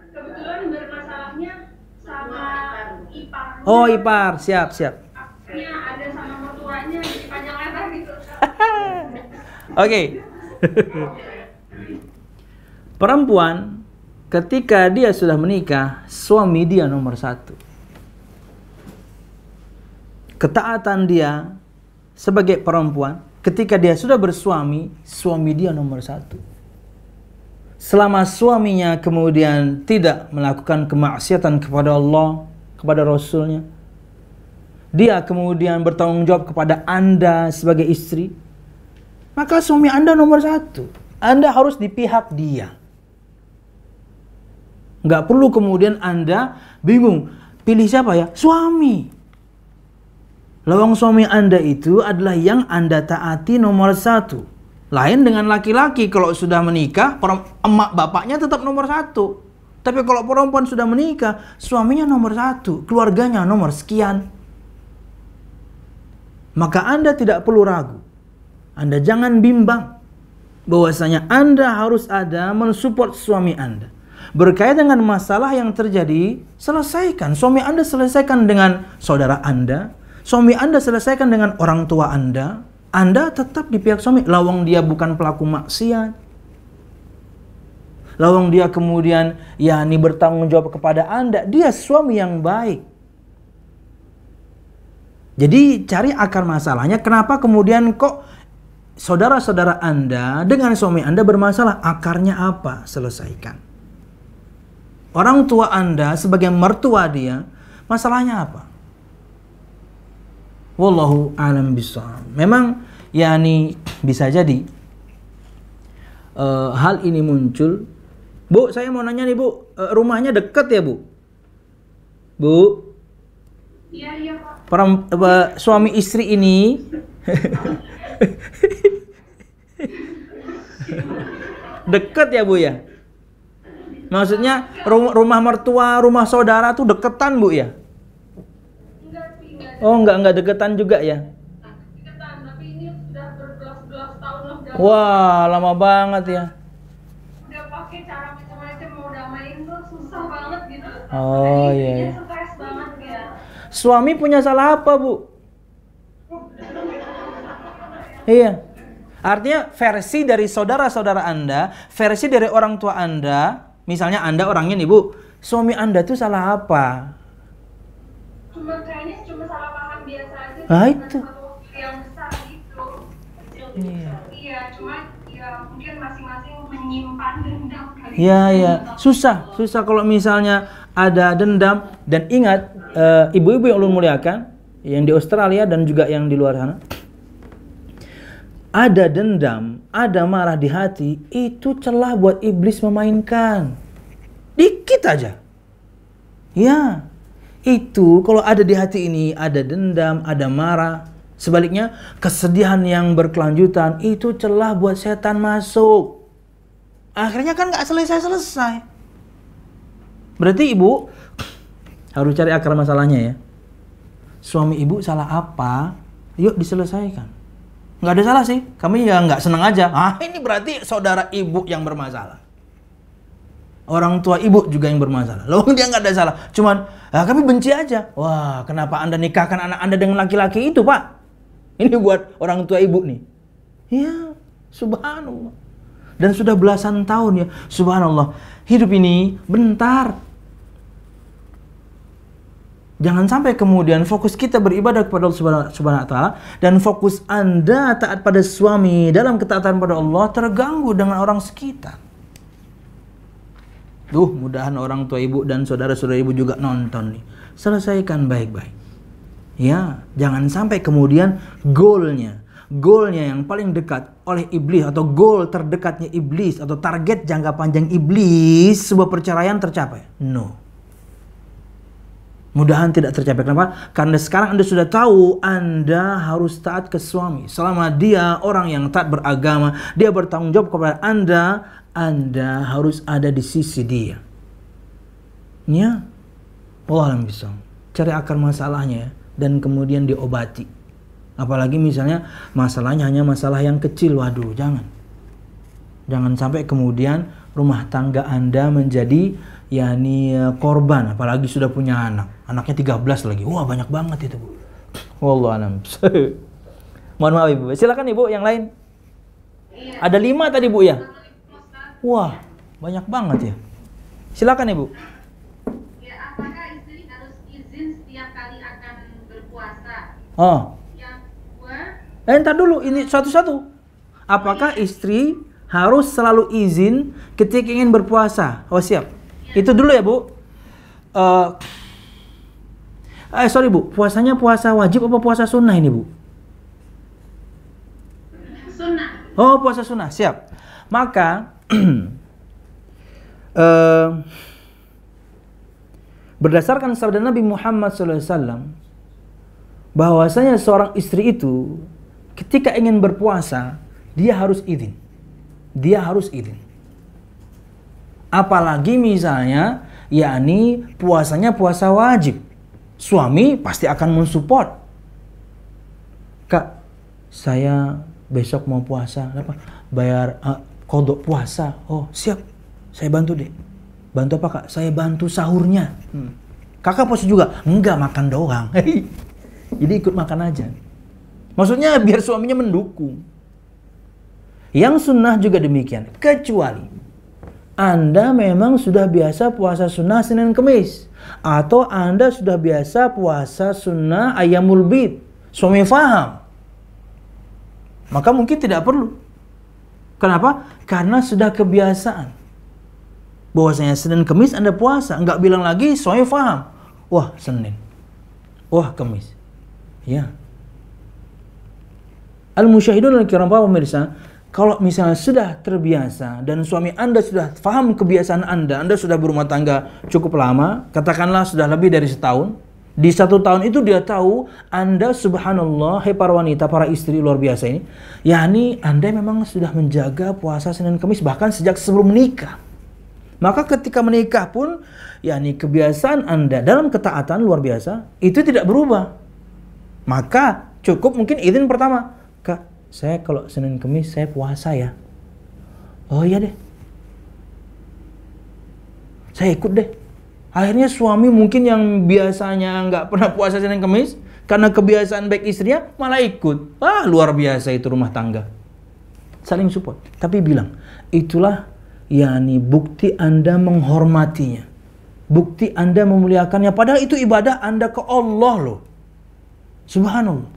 Kebetulan bermasalahnya sama iparnya. Oh, ipar, siap. Akhirnya ada sama mertuanya, jadi panjang lebar gitu. Oke. Perempuan ketika dia sudah menikah, suami dia nomor 1. Ketaatan dia sebagai perempuan ketika dia sudah bersuami, suami dia nomor 1. Selama suaminya kemudian tidak melakukan kemaksiatan kepada Allah, kepada Rasulnya, dia kemudian bertanggung jawab kepada Anda sebagai istri, maka suami Anda nomor 1. Anda harus di pihak dia. Nggak perlu kemudian Anda bingung, pilih siapa ya? Suami. Lawang suami Anda itu adalah yang Anda taati nomor 1. Lain dengan laki-laki, kalau sudah menikah, emak bapaknya tetap nomor 1. Tapi kalau perempuan sudah menikah, suaminya nomor 1, keluarganya nomor sekian. Maka Anda tidak perlu ragu. Anda jangan bimbang bahwasanya Anda harus ada mensupport suami Anda. Berkaitan dengan masalah yang terjadi, selesaikan. Suami Anda selesaikan dengan saudara Anda. Suami Anda selesaikan dengan orang tua Anda. Anda tetap di pihak suami. Lawang dia bukan pelaku maksiat. Lawang dia kemudian bertanggung jawab kepada Anda. Dia suami yang baik. Jadi cari akar masalahnya. Kenapa kemudian kok saudara-saudara Anda dengan suami Anda bermasalah? Akarnya apa? Selesaikan. Orang tua Anda sebagai mertua dia, masalahnya apa? Wallahu a'lam bishawab. Memang bisa jadi hal ini muncul. Bu, saya mau nanya nih, Bu, rumahnya dekat ya, Bu? Bu? Iya, Pak. Suami istri ini dekat ya, Bu ya? Maksudnya rumah mertua, rumah saudara tuh deketan, Bu ya? Oh, enggak deketan juga ya? Deketan, tapi ini sudah berbelas-belas tahun loh. Wah, lama banget ya. Udah pakai cara macam-macam mau damain tuh susah banget gitu. Oh, Jadi, iya. dia stres banget ya. Suami punya salah apa, Bu? Iya. Artinya versi dari saudara-saudara Anda, versi dari orang tua Anda, misalnya Anda orangnya nih Bu, suami Anda tuh salah apa? Kayaknya cuma salah paham biasa aja. Ah, itu. Yang besar gitu. Iya. Iya, cuma ya mungkin masing-masing menyimpan dendam kali. Iya. Susah kalau misalnya ada dendam. Dan ingat, ibu-ibu yang ulun muliakan, yang di Australia dan juga yang di luar sana, ada dendam, ada marah di hati, itu celah buat iblis memainkan. Dikit aja. Ya, itu kalau ada di hati ini, ada dendam, ada marah. Sebaliknya, kesedihan yang berkelanjutan, itu celah buat setan masuk. Akhirnya kan gak selesai-selesai. Berarti ibu harus cari akar masalahnya ya. Suami ibu salah apa? Yuk diselesaikan. Nggak ada salah sih, kami ya nggak senang aja. Ini berarti saudara ibu yang bermasalah. Orang tua ibu juga yang bermasalah. Loh, dia nggak ada salah. Cuman, kami benci aja. Wah, kenapa Anda nikahkan anak Anda dengan laki-laki itu, Pak? Ini buat orang tua ibu nih. Iya, subhanallah. Dan sudah belasan tahun ya, subhanallah. Hidup ini bentar. Jangan sampai kemudian fokus kita beribadah kepada Allah Subhanahu wa taala dan fokus Anda taat pada suami dalam ketaatan pada Allah terganggu dengan orang sekitar. Mudahan orang tua ibu dan saudara-saudara ibu juga nonton nih. Selesaikan baik-baik. Ya, jangan sampai kemudian goalnya yang paling dekat oleh iblis atau goal terdekatnya iblis atau target jangka panjang iblis sebuah perceraian tercapai. No. Mudahan tidak tercapai. Kenapa? Karena sekarang Anda sudah tahu Anda harus taat ke suami. Selama dia orang yang taat beragama, dia bertanggung jawab kepada Anda harus ada di sisi dia. Ya. Wallahualam bishawab. Cari akar masalahnya dan kemudian diobati. Apalagi misalnya masalahnya hanya masalah yang kecil. Waduh, jangan. Jangan sampai kemudian rumah tangga Anda menjadi korban, apalagi sudah punya anaknya 13 lagi. Wah, banyak banget itu, Bu. Wallahualam. Mohon maaf Ibu. Silakan Ibu yang lain. Iya. Ada 5 tadi Bu ya? Wah, banyak banget ya. Silakan Ibu. Ya, apakah istri harus izin setiap kali akan berpuasa? Oh. Yang kedua, Entar dulu, ini satu-satu. Apakah istri harus selalu izin ketika ingin berpuasa? Oh, siap. Itu dulu ya Bu. Sorry Bu, puasanya puasa wajib apa puasa sunnah ini Bu? sunnah. Oh, puasa sunnah, siap. Maka berdasarkan sabda Nabi Muhammad SAW, bahwasanya seorang istri itu ketika ingin berpuasa dia harus izin. Apalagi misalnya, puasanya puasa wajib. Suami pasti akan mensupport. Kak, saya besok mau puasa. Apa? Bayar kodok puasa. Oh, siap. Saya bantu deh. Bantu apa Kak? Saya bantu sahurnya. Kakak puasa juga? Enggak, makan doang. Jadi ikut makan aja. Maksudnya biar suaminya mendukung. Yang sunnah juga demikian. Kecuali Anda memang sudah biasa puasa sunnah Senin Kemis, atau Anda sudah biasa puasa sunnah Ayyamul Bid, suami faham, maka mungkin tidak perlu. Kenapa? Karena sudah kebiasaan. Bahwasanya Senin Kemis Anda puasa, enggak bilang lagi suami faham. Wah, Senin. Wah, Kemis. Ya. Al-musyahidun al-kiram pemirsa, kalau misalnya sudah terbiasa dan suami Anda sudah paham kebiasaan Anda sudah berumah tangga cukup lama, katakanlah sudah lebih dari setahun. Di 1 tahun itu dia tahu Anda subhanallah, hai para wanita, para istri luar biasa ini, Anda memang sudah menjaga puasa Senin Kemis bahkan sejak sebelum menikah. Maka ketika menikah pun, kebiasaan Anda dalam ketaatan luar biasa itu tidak berubah. Maka cukup mungkin izin pertama, Kak, saya kalau Senin Kemis saya puasa ya. Oh iya deh, saya ikut deh. Akhirnya suami mungkin yang biasanya nggak pernah puasa Senin Kemis, karena kebiasaan baik istrinya malah ikut. Luar biasa itu rumah tangga. saling support. Tapi bilang, itulah yakni bukti Anda menghormatinya. Bukti Anda memuliakannya. Padahal itu ibadah Anda ke Allah loh. Subhanallah.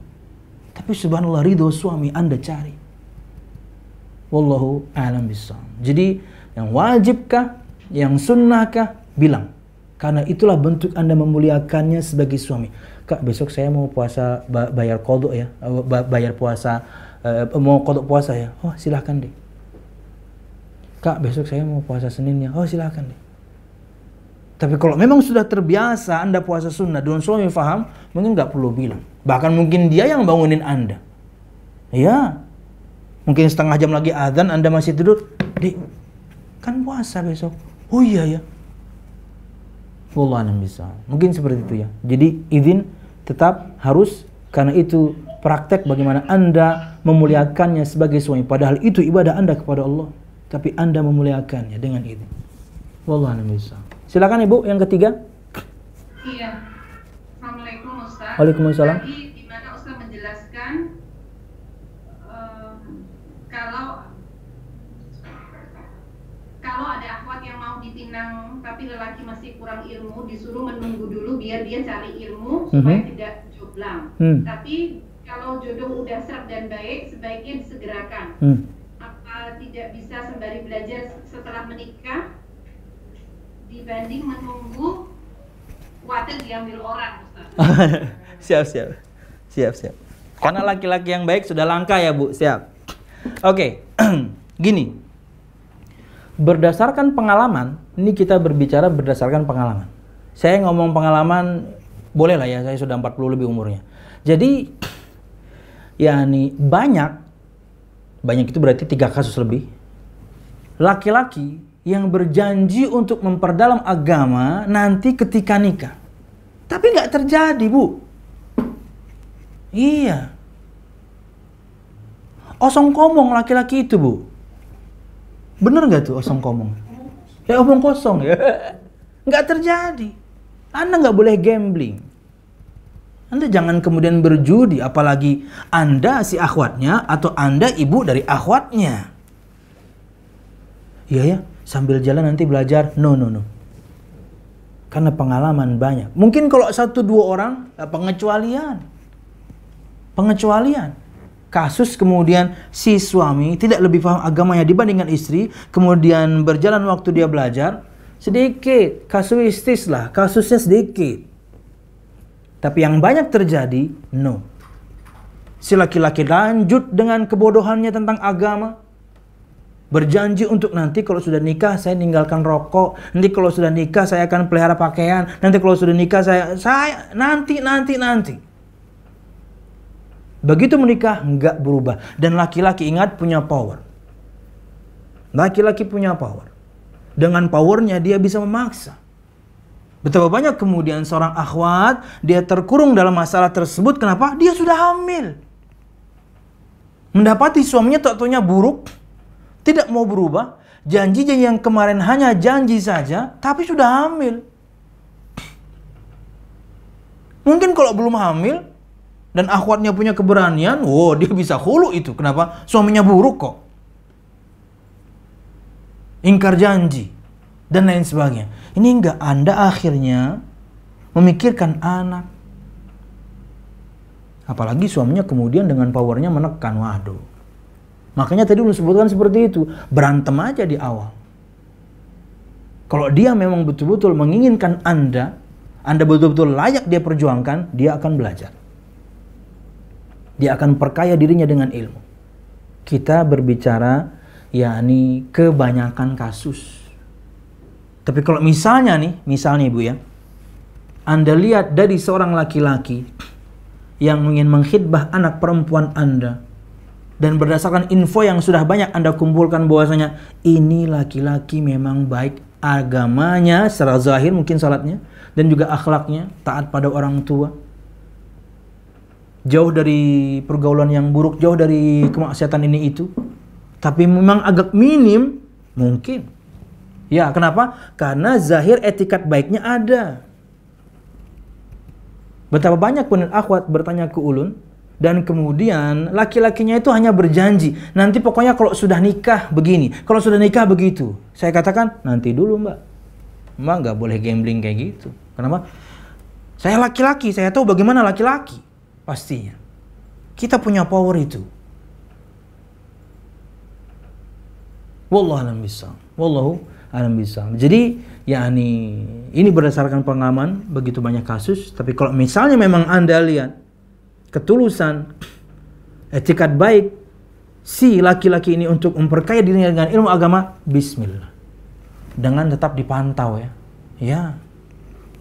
Tapi subhanallah ridho suami Anda cari. Wallahu a'lam bishawab. Jadi yang wajibkah, yang sunnahkah, bilang. Karena itulah bentuk Anda memuliakannya sebagai suami. Kak, besok saya mau puasa, bayar qadha ya, bayar puasa, mau qadha puasa ya. Oh silahkan deh. Kak, besok saya mau puasa Senin ya. Oh silahkan deh. Tapi kalau memang sudah terbiasa Anda puasa sunnah dan suami faham, mungkin nggak perlu bilang. Bahkan mungkin dia yang bangunin Anda. Ya, mungkin setengah jam lagi azan Anda masih tidur. Dek, kan puasa besok. Oh iya ya. Wallahu a'lam bishawab. Mungkin seperti itu ya. Jadi izin tetap harus, karena itu praktek bagaimana Anda memuliakannya sebagai suami. Padahal itu ibadah Anda kepada Allah. Tapi Anda memuliakannya dengan izin. Wallahu a'lam bishawab. Silakan Ibu yang ketiga. Iya. Assalamualaikum Ustaz. Waalaikumsalam. Tadi di mana Ustaz menjelaskan kalau ada akhwat yang mau dipinang tapi lelaki masih kurang ilmu, disuruh menunggu dulu biar dia cari ilmu supaya tidak jomblang. Tapi kalau jodoh udah serap dan baik, sebaiknya disegerakan. Apa tidak bisa sembari belajar setelah menikah dibanding menunggu khawatir diambil orang, Ustaz? Siap. Karena laki-laki yang baik sudah langka ya Bu. Siap. Oke. Gini. Berdasarkan pengalaman, ini kita berbicara berdasarkan pengalaman. Saya ngomong pengalaman, boleh lah ya, saya sudah 40 lebih umurnya. Jadi, yakni banyak itu berarti 3 kasus lebih. Laki-laki yang berjanji untuk memperdalam agama nanti ketika nikah. Tapi nggak terjadi, Bu. Iya. Osong komong laki-laki itu, Bu. Bener nggak tuh osong komong? Ya omong kosong ya. Nggak terjadi. Anda nggak boleh gambling. Anda jangan kemudian berjudi, apalagi Anda si akhwatnya atau Anda ibu dari akhwatnya. Iya ya, sambil jalan nanti belajar. No. Karena pengalaman banyak. Mungkin kalau 1-2 orang, pengecualian. Kasus kemudian si suami tidak lebih paham agamanya dibandingkan istri, kemudian berjalan waktu dia belajar, sedikit, kasuistis lah, kasusnya sedikit. Tapi yang banyak terjadi, no. Si laki-laki lanjut dengan kebodohannya tentang agama, berjanji untuk nanti kalau sudah nikah saya ninggalkan rokok, nanti kalau sudah nikah saya akan pelihara pakaian, nanti kalau sudah nikah saya nanti. Begitu menikah, enggak berubah. Dan laki-laki ingat punya power. Laki-laki punya power. Dengan powernya dia bisa memaksa. Betapa banyak kemudian seorang akhwat, dia terkurung dalam masalah tersebut. Kenapa? Dia sudah hamil. Mendapati suaminya tak-taunya buruk, tidak mau berubah. Janji yang kemarin hanya janji saja, tapi sudah hamil. Mungkin kalau belum hamil, dan akhwatnya punya keberanian, dia bisa hulu itu. Kenapa? Suaminya buruk kok. Ingkar janji. Dan lain sebagainya. Ini enggak, Anda akhirnya memikirkan anak. Apalagi suaminya kemudian dengan powernya menekan. Waduh. Makanya tadi lu sebutkan seperti itu. Berantem aja di awal. Kalau dia memang betul-betul menginginkan Anda betul-betul layak dia perjuangkan, dia akan belajar. Dia akan perkaya dirinya dengan ilmu. Kita berbicara yakni kebanyakan kasus. Tapi kalau misalnya Ibu ya, Anda lihat dari seorang laki-laki yang ingin mengkhidbah anak perempuan Anda, dan berdasarkan info yang sudah banyak Anda kumpulkan bahwasanya ini laki-laki memang baik agamanya secara zahir, mungkin salatnya, dan juga akhlaknya, taat pada orang tua, jauh dari pergaulan yang buruk, jauh dari kemaksiatan ini itu. Tapi memang agak minim, mungkin. Ya, kenapa? Karena zahir etikat baiknya ada. Betapa banyak pun akhwat bertanya ke ulun, Dan kemudian laki-lakinya itu hanya berjanji, nanti pokoknya kalau sudah nikah begini, kalau sudah nikah begitu. Saya katakan, nanti dulu mbak. Mbak nggak boleh gambling kayak gitu. Kenapa? Saya laki-laki, saya tahu bagaimana laki-laki. Pastinya. Kita punya power itu. Wallahu a'lam bishawab. Wallahu a'lam bishawab. Jadi, yakni ini berdasarkan pengalaman begitu banyak kasus. Tapi kalau misalnya memang Anda lihat ketulusan, etikat baik si laki-laki ini untuk memperkaya dirinya dengan ilmu agama, bismillah. Dengan tetap dipantau ya. Ya.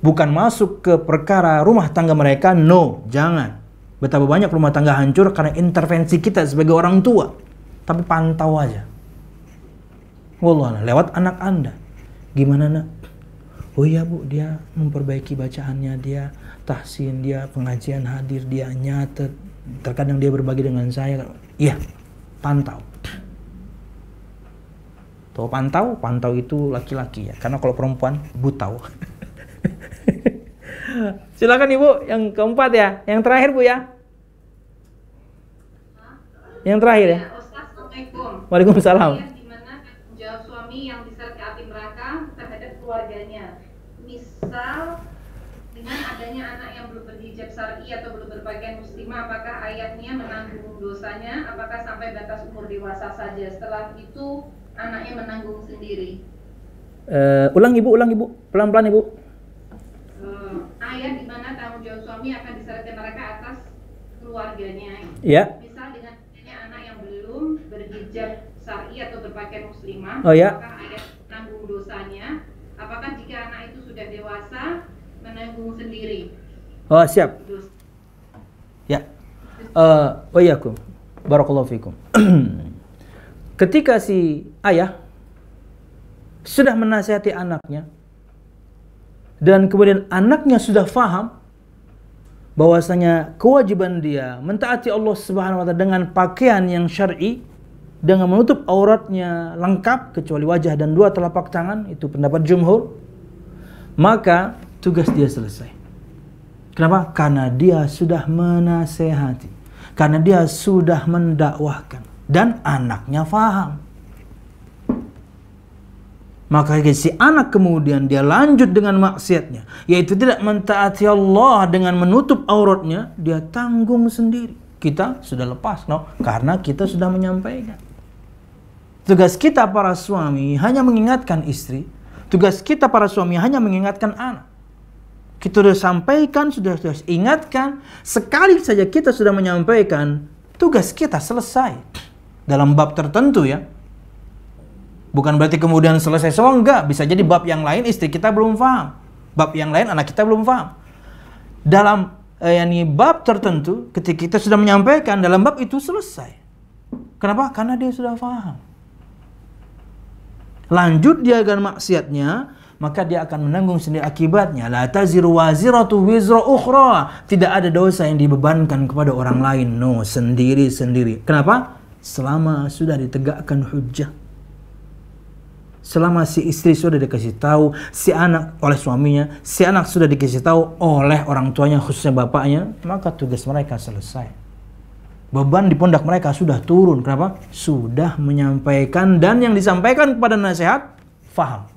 Bukan masuk ke perkara rumah tangga mereka, no, jangan. Betapa banyak rumah tangga hancur karena intervensi kita sebagai orang tua. Tapi pantau aja. Wallah, lewat anak Anda. Gimana nak? Oh iya bu, dia memperbaiki bacaannya, dia tahsin, dia pengajian hadir, dia nyatet, terkadang dia berbagi dengan saya. Iya, pantau. Tuh pantau itu laki-laki ya, karena kalau perempuan butau. Silakan ibu, yang keempat ya, yang terakhir bu ya. Yang terakhir ya. Ustaz, Assalamualaikum. Waalaikumsalam. Gimana jawab suami yang diseret ke api neraka terhadap keluarganya? Misal dengan adanya anak yang belum berhijab syar'i atau belum berpakaian muslimah, apakah ayatnya menanggung dosanya? Apakah sampai batas umur dewasa saja? Setelah itu anaknya menanggung sendiri. Ulang ibu, pelan-pelan ibu. Ayat di mana tanggung jawab suami akan diseret ke neraka atas keluarganya. Ya. Misal dengan adanya anak yang belum berhijab syar'i atau berpakaian muslimah, Oh ya. apakah ayat menanggung dosanya? Apakah jika anak itu sudah dewasa menanggung sendiri? Oh siap. Ya. Oh iya kum. Barakallahu fikum. Ketika si ayah sudah menasihati anaknya dan kemudian anaknya sudah faham bahwasanya kewajiban dia mentaati Allah Subhanahu wa taala dengan pakaian yang syar'i, dengan menutup auratnya lengkap kecuali wajah dan dua telapak tangan, itu pendapat jumhur, maka tugas dia selesai. Kenapa? Karena dia sudah menasehati, karena dia sudah mendakwahkan dan anaknya faham. Maka si anak kemudian dia lanjut dengan maksiatnya, yaitu tidak mentaati Allah dengan menutup auratnya, dia tanggung sendiri. Kita sudah lepas, no? Karena kita sudah menyampaikan. Tugas kita para suami hanya mengingatkan istri, tugas kita para suami hanya mengingatkan anak. Kita sudah sampaikan, sudah ingatkan, sekali saja kita sudah menyampaikan, tugas kita selesai. Dalam bab tertentu ya. Bukan berarti kemudian selesai semua, enggak. Bisa jadi bab yang lain istri kita belum paham. Bab yang lain anak kita belum paham. Dalam bab tertentu, ketika kita sudah menyampaikan, dalam bab itu selesai. Kenapa? Karena dia sudah paham. Lanjut dia dengan maksiatnya, maka dia akan menanggung sendiri akibatnya. La taziru waziratu wizra ukhra. Tidak ada dosa yang dibebankan kepada orang lain. No, sendiri-sendiri. Kenapa? Selama sudah ditegakkan hujjah. Selama si istri sudah dikasih tahu, si anak oleh suaminya, si anak sudah dikasih tahu oleh orang tuanya, khususnya bapaknya, maka tugas mereka selesai. Beban di pundak mereka sudah turun. Kenapa? Sudah menyampaikan, dan yang disampaikan kepada nasihat, faham.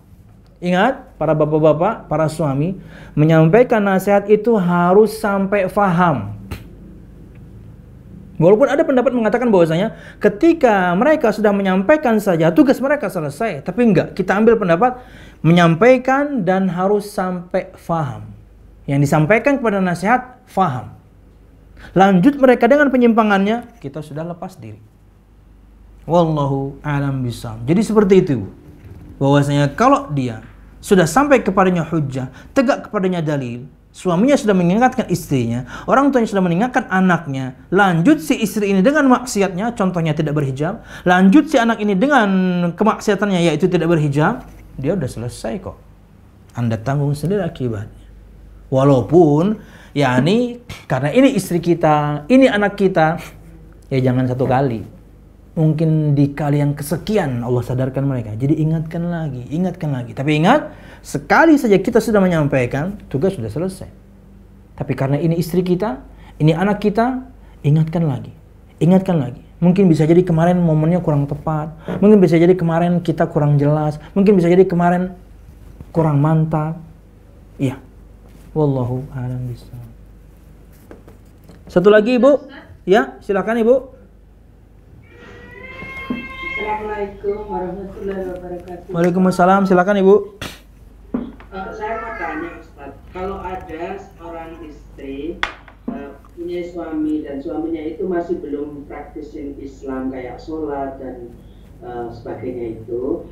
Ingat, para bapak-bapak, para suami, menyampaikan nasihat itu harus sampai faham. Walaupun ada pendapat mengatakan bahwasanya ketika mereka sudah menyampaikan saja tugas mereka selesai, tapi enggak, kita ambil pendapat menyampaikan dan harus sampai faham. Yang disampaikan kepada nasihat faham. Lanjut mereka dengan penyimpangannya, kita sudah lepas diri. Wallahu a'lam bishawab. Jadi seperti itu. Bahwasanya kalau dia sudah sampai kepadanya hujjah, tegak kepadanya dalil, suaminya sudah mengingatkan istrinya, orang tuanya sudah mengingatkan anaknya, lanjut si istri ini dengan maksiatnya, contohnya tidak berhijab, lanjut si anak ini dengan kemaksiatannya yaitu tidak berhijab, dia udah selesai kok. Anda tanggung sendiri akibatnya. Walaupun karena ini istri kita, ini anak kita, ya jangan satu kali. Mungkin di kali yang kesekian Allah sadarkan mereka. Jadi ingatkan lagi. Tapi ingat, sekali saja kita sudah menyampaikan, tugas sudah selesai. Tapi karena ini istri kita, ini anak kita, Ingatkan lagi. Ingatkan lagi. Mungkin bisa jadi kemarin momennya kurang tepat. Mungkin bisa jadi kemarin kita kurang jelas. Mungkin bisa jadi kemarin kurang mantap. Iya. Wallahu a'lam bishawab. Satu lagi Ibu. Ya, silakan Ibu. Assalamualaikum warahmatullahi wabarakatuh. Waalaikumsalam, silakan Ibu. Saya mau tanya Ustaz, kalau ada seorang istri punya suami dan suaminya itu masih belum praktisin Islam kayak sholat dan sebagainya itu,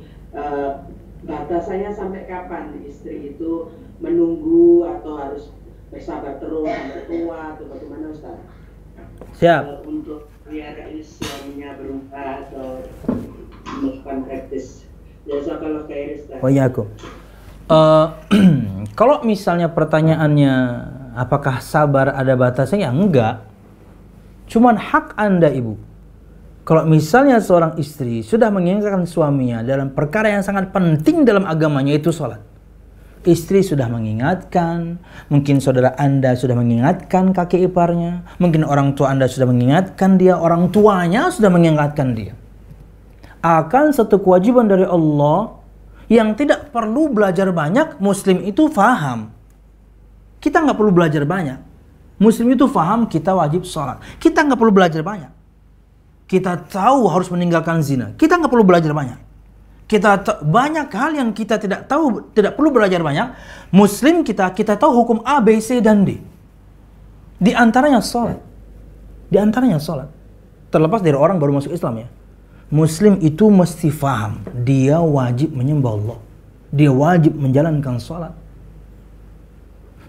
batasannya sampai kapan istri itu menunggu atau harus bersabar terus sampai tua atau bagaimana Ustaz? Siap. Untuk biar suaminya berubah atau melakukan praktis. Jazakallahu khairan Ustaz. Wa'alaikum. Kalau misalnya pertanyaannya apakah sabar ada batasnya? Ya enggak. Cuman hak Anda Ibu. Kalau misalnya seorang istri sudah mengingatkan suaminya dalam perkara yang sangat penting dalam agamanya, yaitu sholat. Istri sudah mengingatkan, mungkin saudara Anda sudah mengingatkan kakek iparnya, mungkin orang tua Anda sudah mengingatkan dia, orang tuanya sudah mengingatkan dia. Akan satu kewajiban dari Allah yang tidak perlu belajar banyak, Muslim itu faham. Kita nggak perlu belajar banyak. Muslim itu faham kita wajib sholat. Kita nggak perlu belajar banyak. Kita tahu harus meninggalkan zina. Kita nggak perlu belajar banyak. Banyak hal yang kita tidak tahu, tidak perlu belajar banyak. Muslim kita tahu hukum A, B, C, dan D. Di antaranya sholat. Di antaranya sholat. Terlepas dari orang baru masuk Islam ya. Muslim itu mesti faham. Dia wajib menyembah Allah. Dia wajib menjalankan sholat.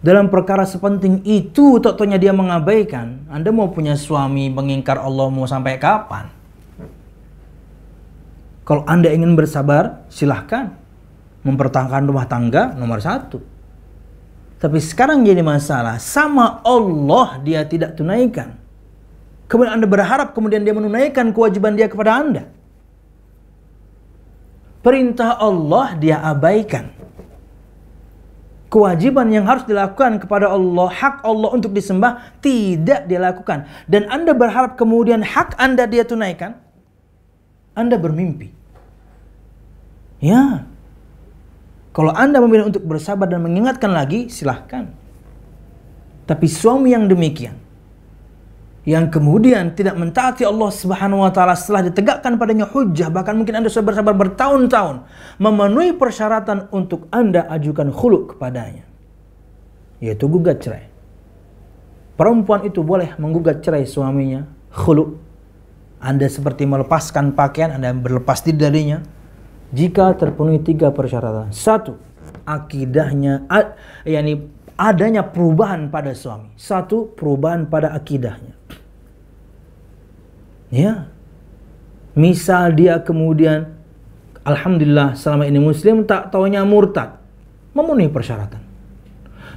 Dalam perkara sepenting itu, tok-toknya dia mengabaikan. Anda mau punya suami mengingkar Allah mau sampai kapan? Kalau Anda ingin bersabar, silahkan. Mempertahankan rumah tangga nomor 1. Tapi sekarang jadi masalah, sama Allah dia tidak tunaikan. Kemudian Anda berharap kemudian dia menunaikan kewajiban dia kepada Anda. Perintah Allah dia abaikan. Kewajiban yang harus dilakukan kepada Allah, hak Allah untuk disembah, tidak dia lakukan. Dan Anda berharap kemudian hak Anda dia tunaikan, Anda bermimpi. Ya. Kalau Anda memilih untuk bersabar dan mengingatkan lagi, silahkan. Tapi suami yang demikian, yang kemudian tidak mentaati Allah Subhanahu wa taala setelah ditegakkan padanya hujjah, bahkan mungkin Anda sudah bersabar bertahun-tahun, memenuhi persyaratan untuk Anda ajukan khulu kepadanya, yaitu gugat cerai. Perempuan itu boleh menggugat cerai suaminya, khulu. Anda seperti melepaskan pakaian, Anda berlepas diri darinya, jika terpenuhi 3 persyaratan. 1, akidahnya, yakni adanya perubahan pada suami. 1, perubahan pada akidahnya. Ya. Misal dia kemudian, alhamdulillah selama ini Muslim, tak taunya murtad. Memenuhi persyaratan.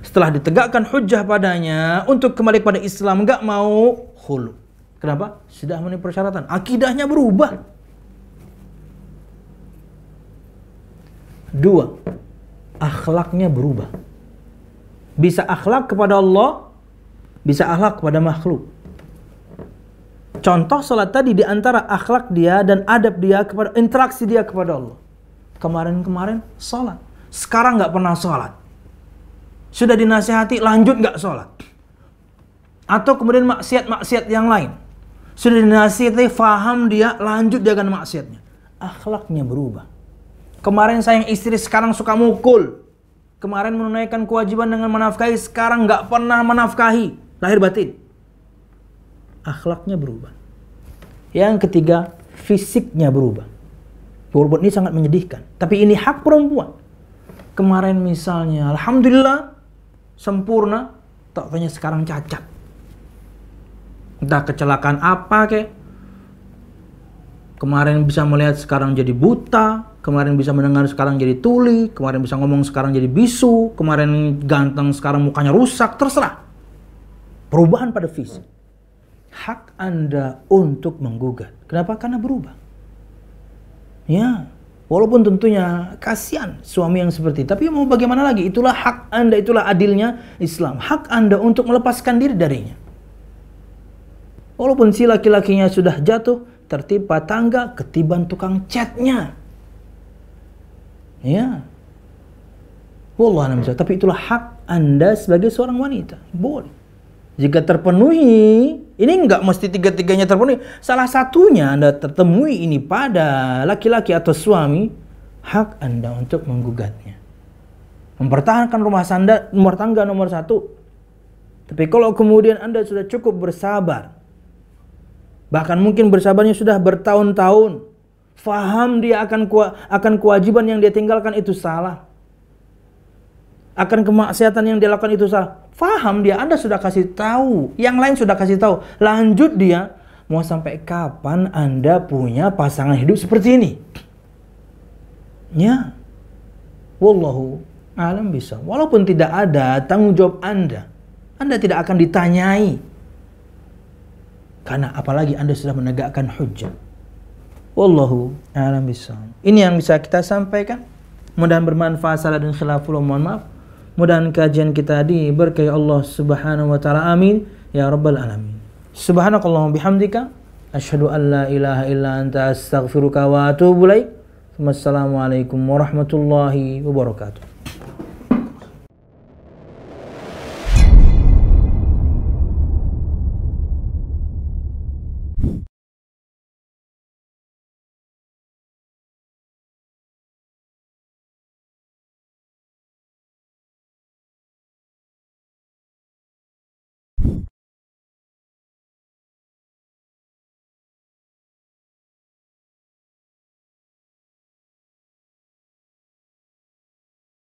Setelah ditegakkan hujjah padanya untuk kembali kepada Islam, enggak mau, khulu. Kenapa? Sudah memenuhi persyaratan. Akidahnya berubah. 2, akhlaknya berubah. Bisa akhlak kepada Allah, bisa akhlak kepada makhluk. Contoh salat tadi, di antara akhlak dia dan adab dia kepada, interaksi dia kepada Allah. Kemarin-kemarin salat, sekarang nggak pernah salat. Sudah dinasihati, lanjut nggak salat. Atau kemudian maksiat-maksiat yang lain. Sudah dinasihati, faham dia, lanjut dengan maksiatnya. Akhlaknya berubah. Kemarin sayang istri, sekarang suka mukul. Kemarin menunaikan kewajiban dengan menafkahi, sekarang nggak pernah menafkahi. Lahir batin. Akhlaknya berubah. Yang ketiga, fisiknya berubah. Walaupun ini sangat menyedihkan, tapi ini hak perempuan. Kemarin misalnya, alhamdulillah, sempurna, tak tanya sekarang cacat. Entah kecelakaan apa kek. Kemarin bisa melihat, sekarang jadi buta. Kemarin bisa mendengar, sekarang jadi tuli. Kemarin bisa ngomong, sekarang jadi bisu. Kemarin ganteng, sekarang mukanya rusak. Terserah. Perubahan pada fisik. Hak Anda untuk menggugat. Kenapa? Karena berubah. Ya. Walaupun tentunya kasihan suami yang seperti itu. Tapi mau bagaimana lagi? Itulah hak Anda. Itulah adilnya Islam. Hak Anda untuk melepaskan diri darinya. Walaupun si laki-lakinya sudah jatuh, tertimpa tangga, ketiban tukang catnya. Ya. Wallahualam. Tapi itulah hak Anda sebagai seorang wanita. Boleh. Jika terpenuhi, ini enggak mesti tiga-tiganya terpenuhi. Salah satunya Anda tertemui ini pada laki-laki atau suami, hak Anda untuk menggugatnya. Mempertahankan rumah tangga nomor 1. Tapi kalau kemudian Anda sudah cukup bersabar, bahkan mungkin bersabarnya sudah bertahun-tahun, faham dia akan kewajiban yang dia tinggalkan itu salah, akan kemaksiatan yang dia lakukan itu salah, faham dia, Anda sudah kasih tahu, yang lain sudah kasih tahu, lanjut dia, mau sampai kapan Anda punya pasangan hidup seperti ini? Ya, wallahu alam bisa. Walaupun tidak ada tanggung jawab Anda tidak akan ditanyai. Karena apalagi Anda sudah menegakkan hujjah. Wallahu a'lam bishawab. Ini yang bisa kita sampaikan. Mudah-mudahan bermanfaat. Salah dan khilaful, mohon maaf. Mudah-mudahan kajian kita diberkahi Allah Subhanahu wa taala. Amin ya rabbal alamin. Subhanakallahumma bihamdika asyhadu an la ilaha illa anta astaghfiruka wa atubu ilaik. Wassalamualaikum warahmatullahi wabarakatuh.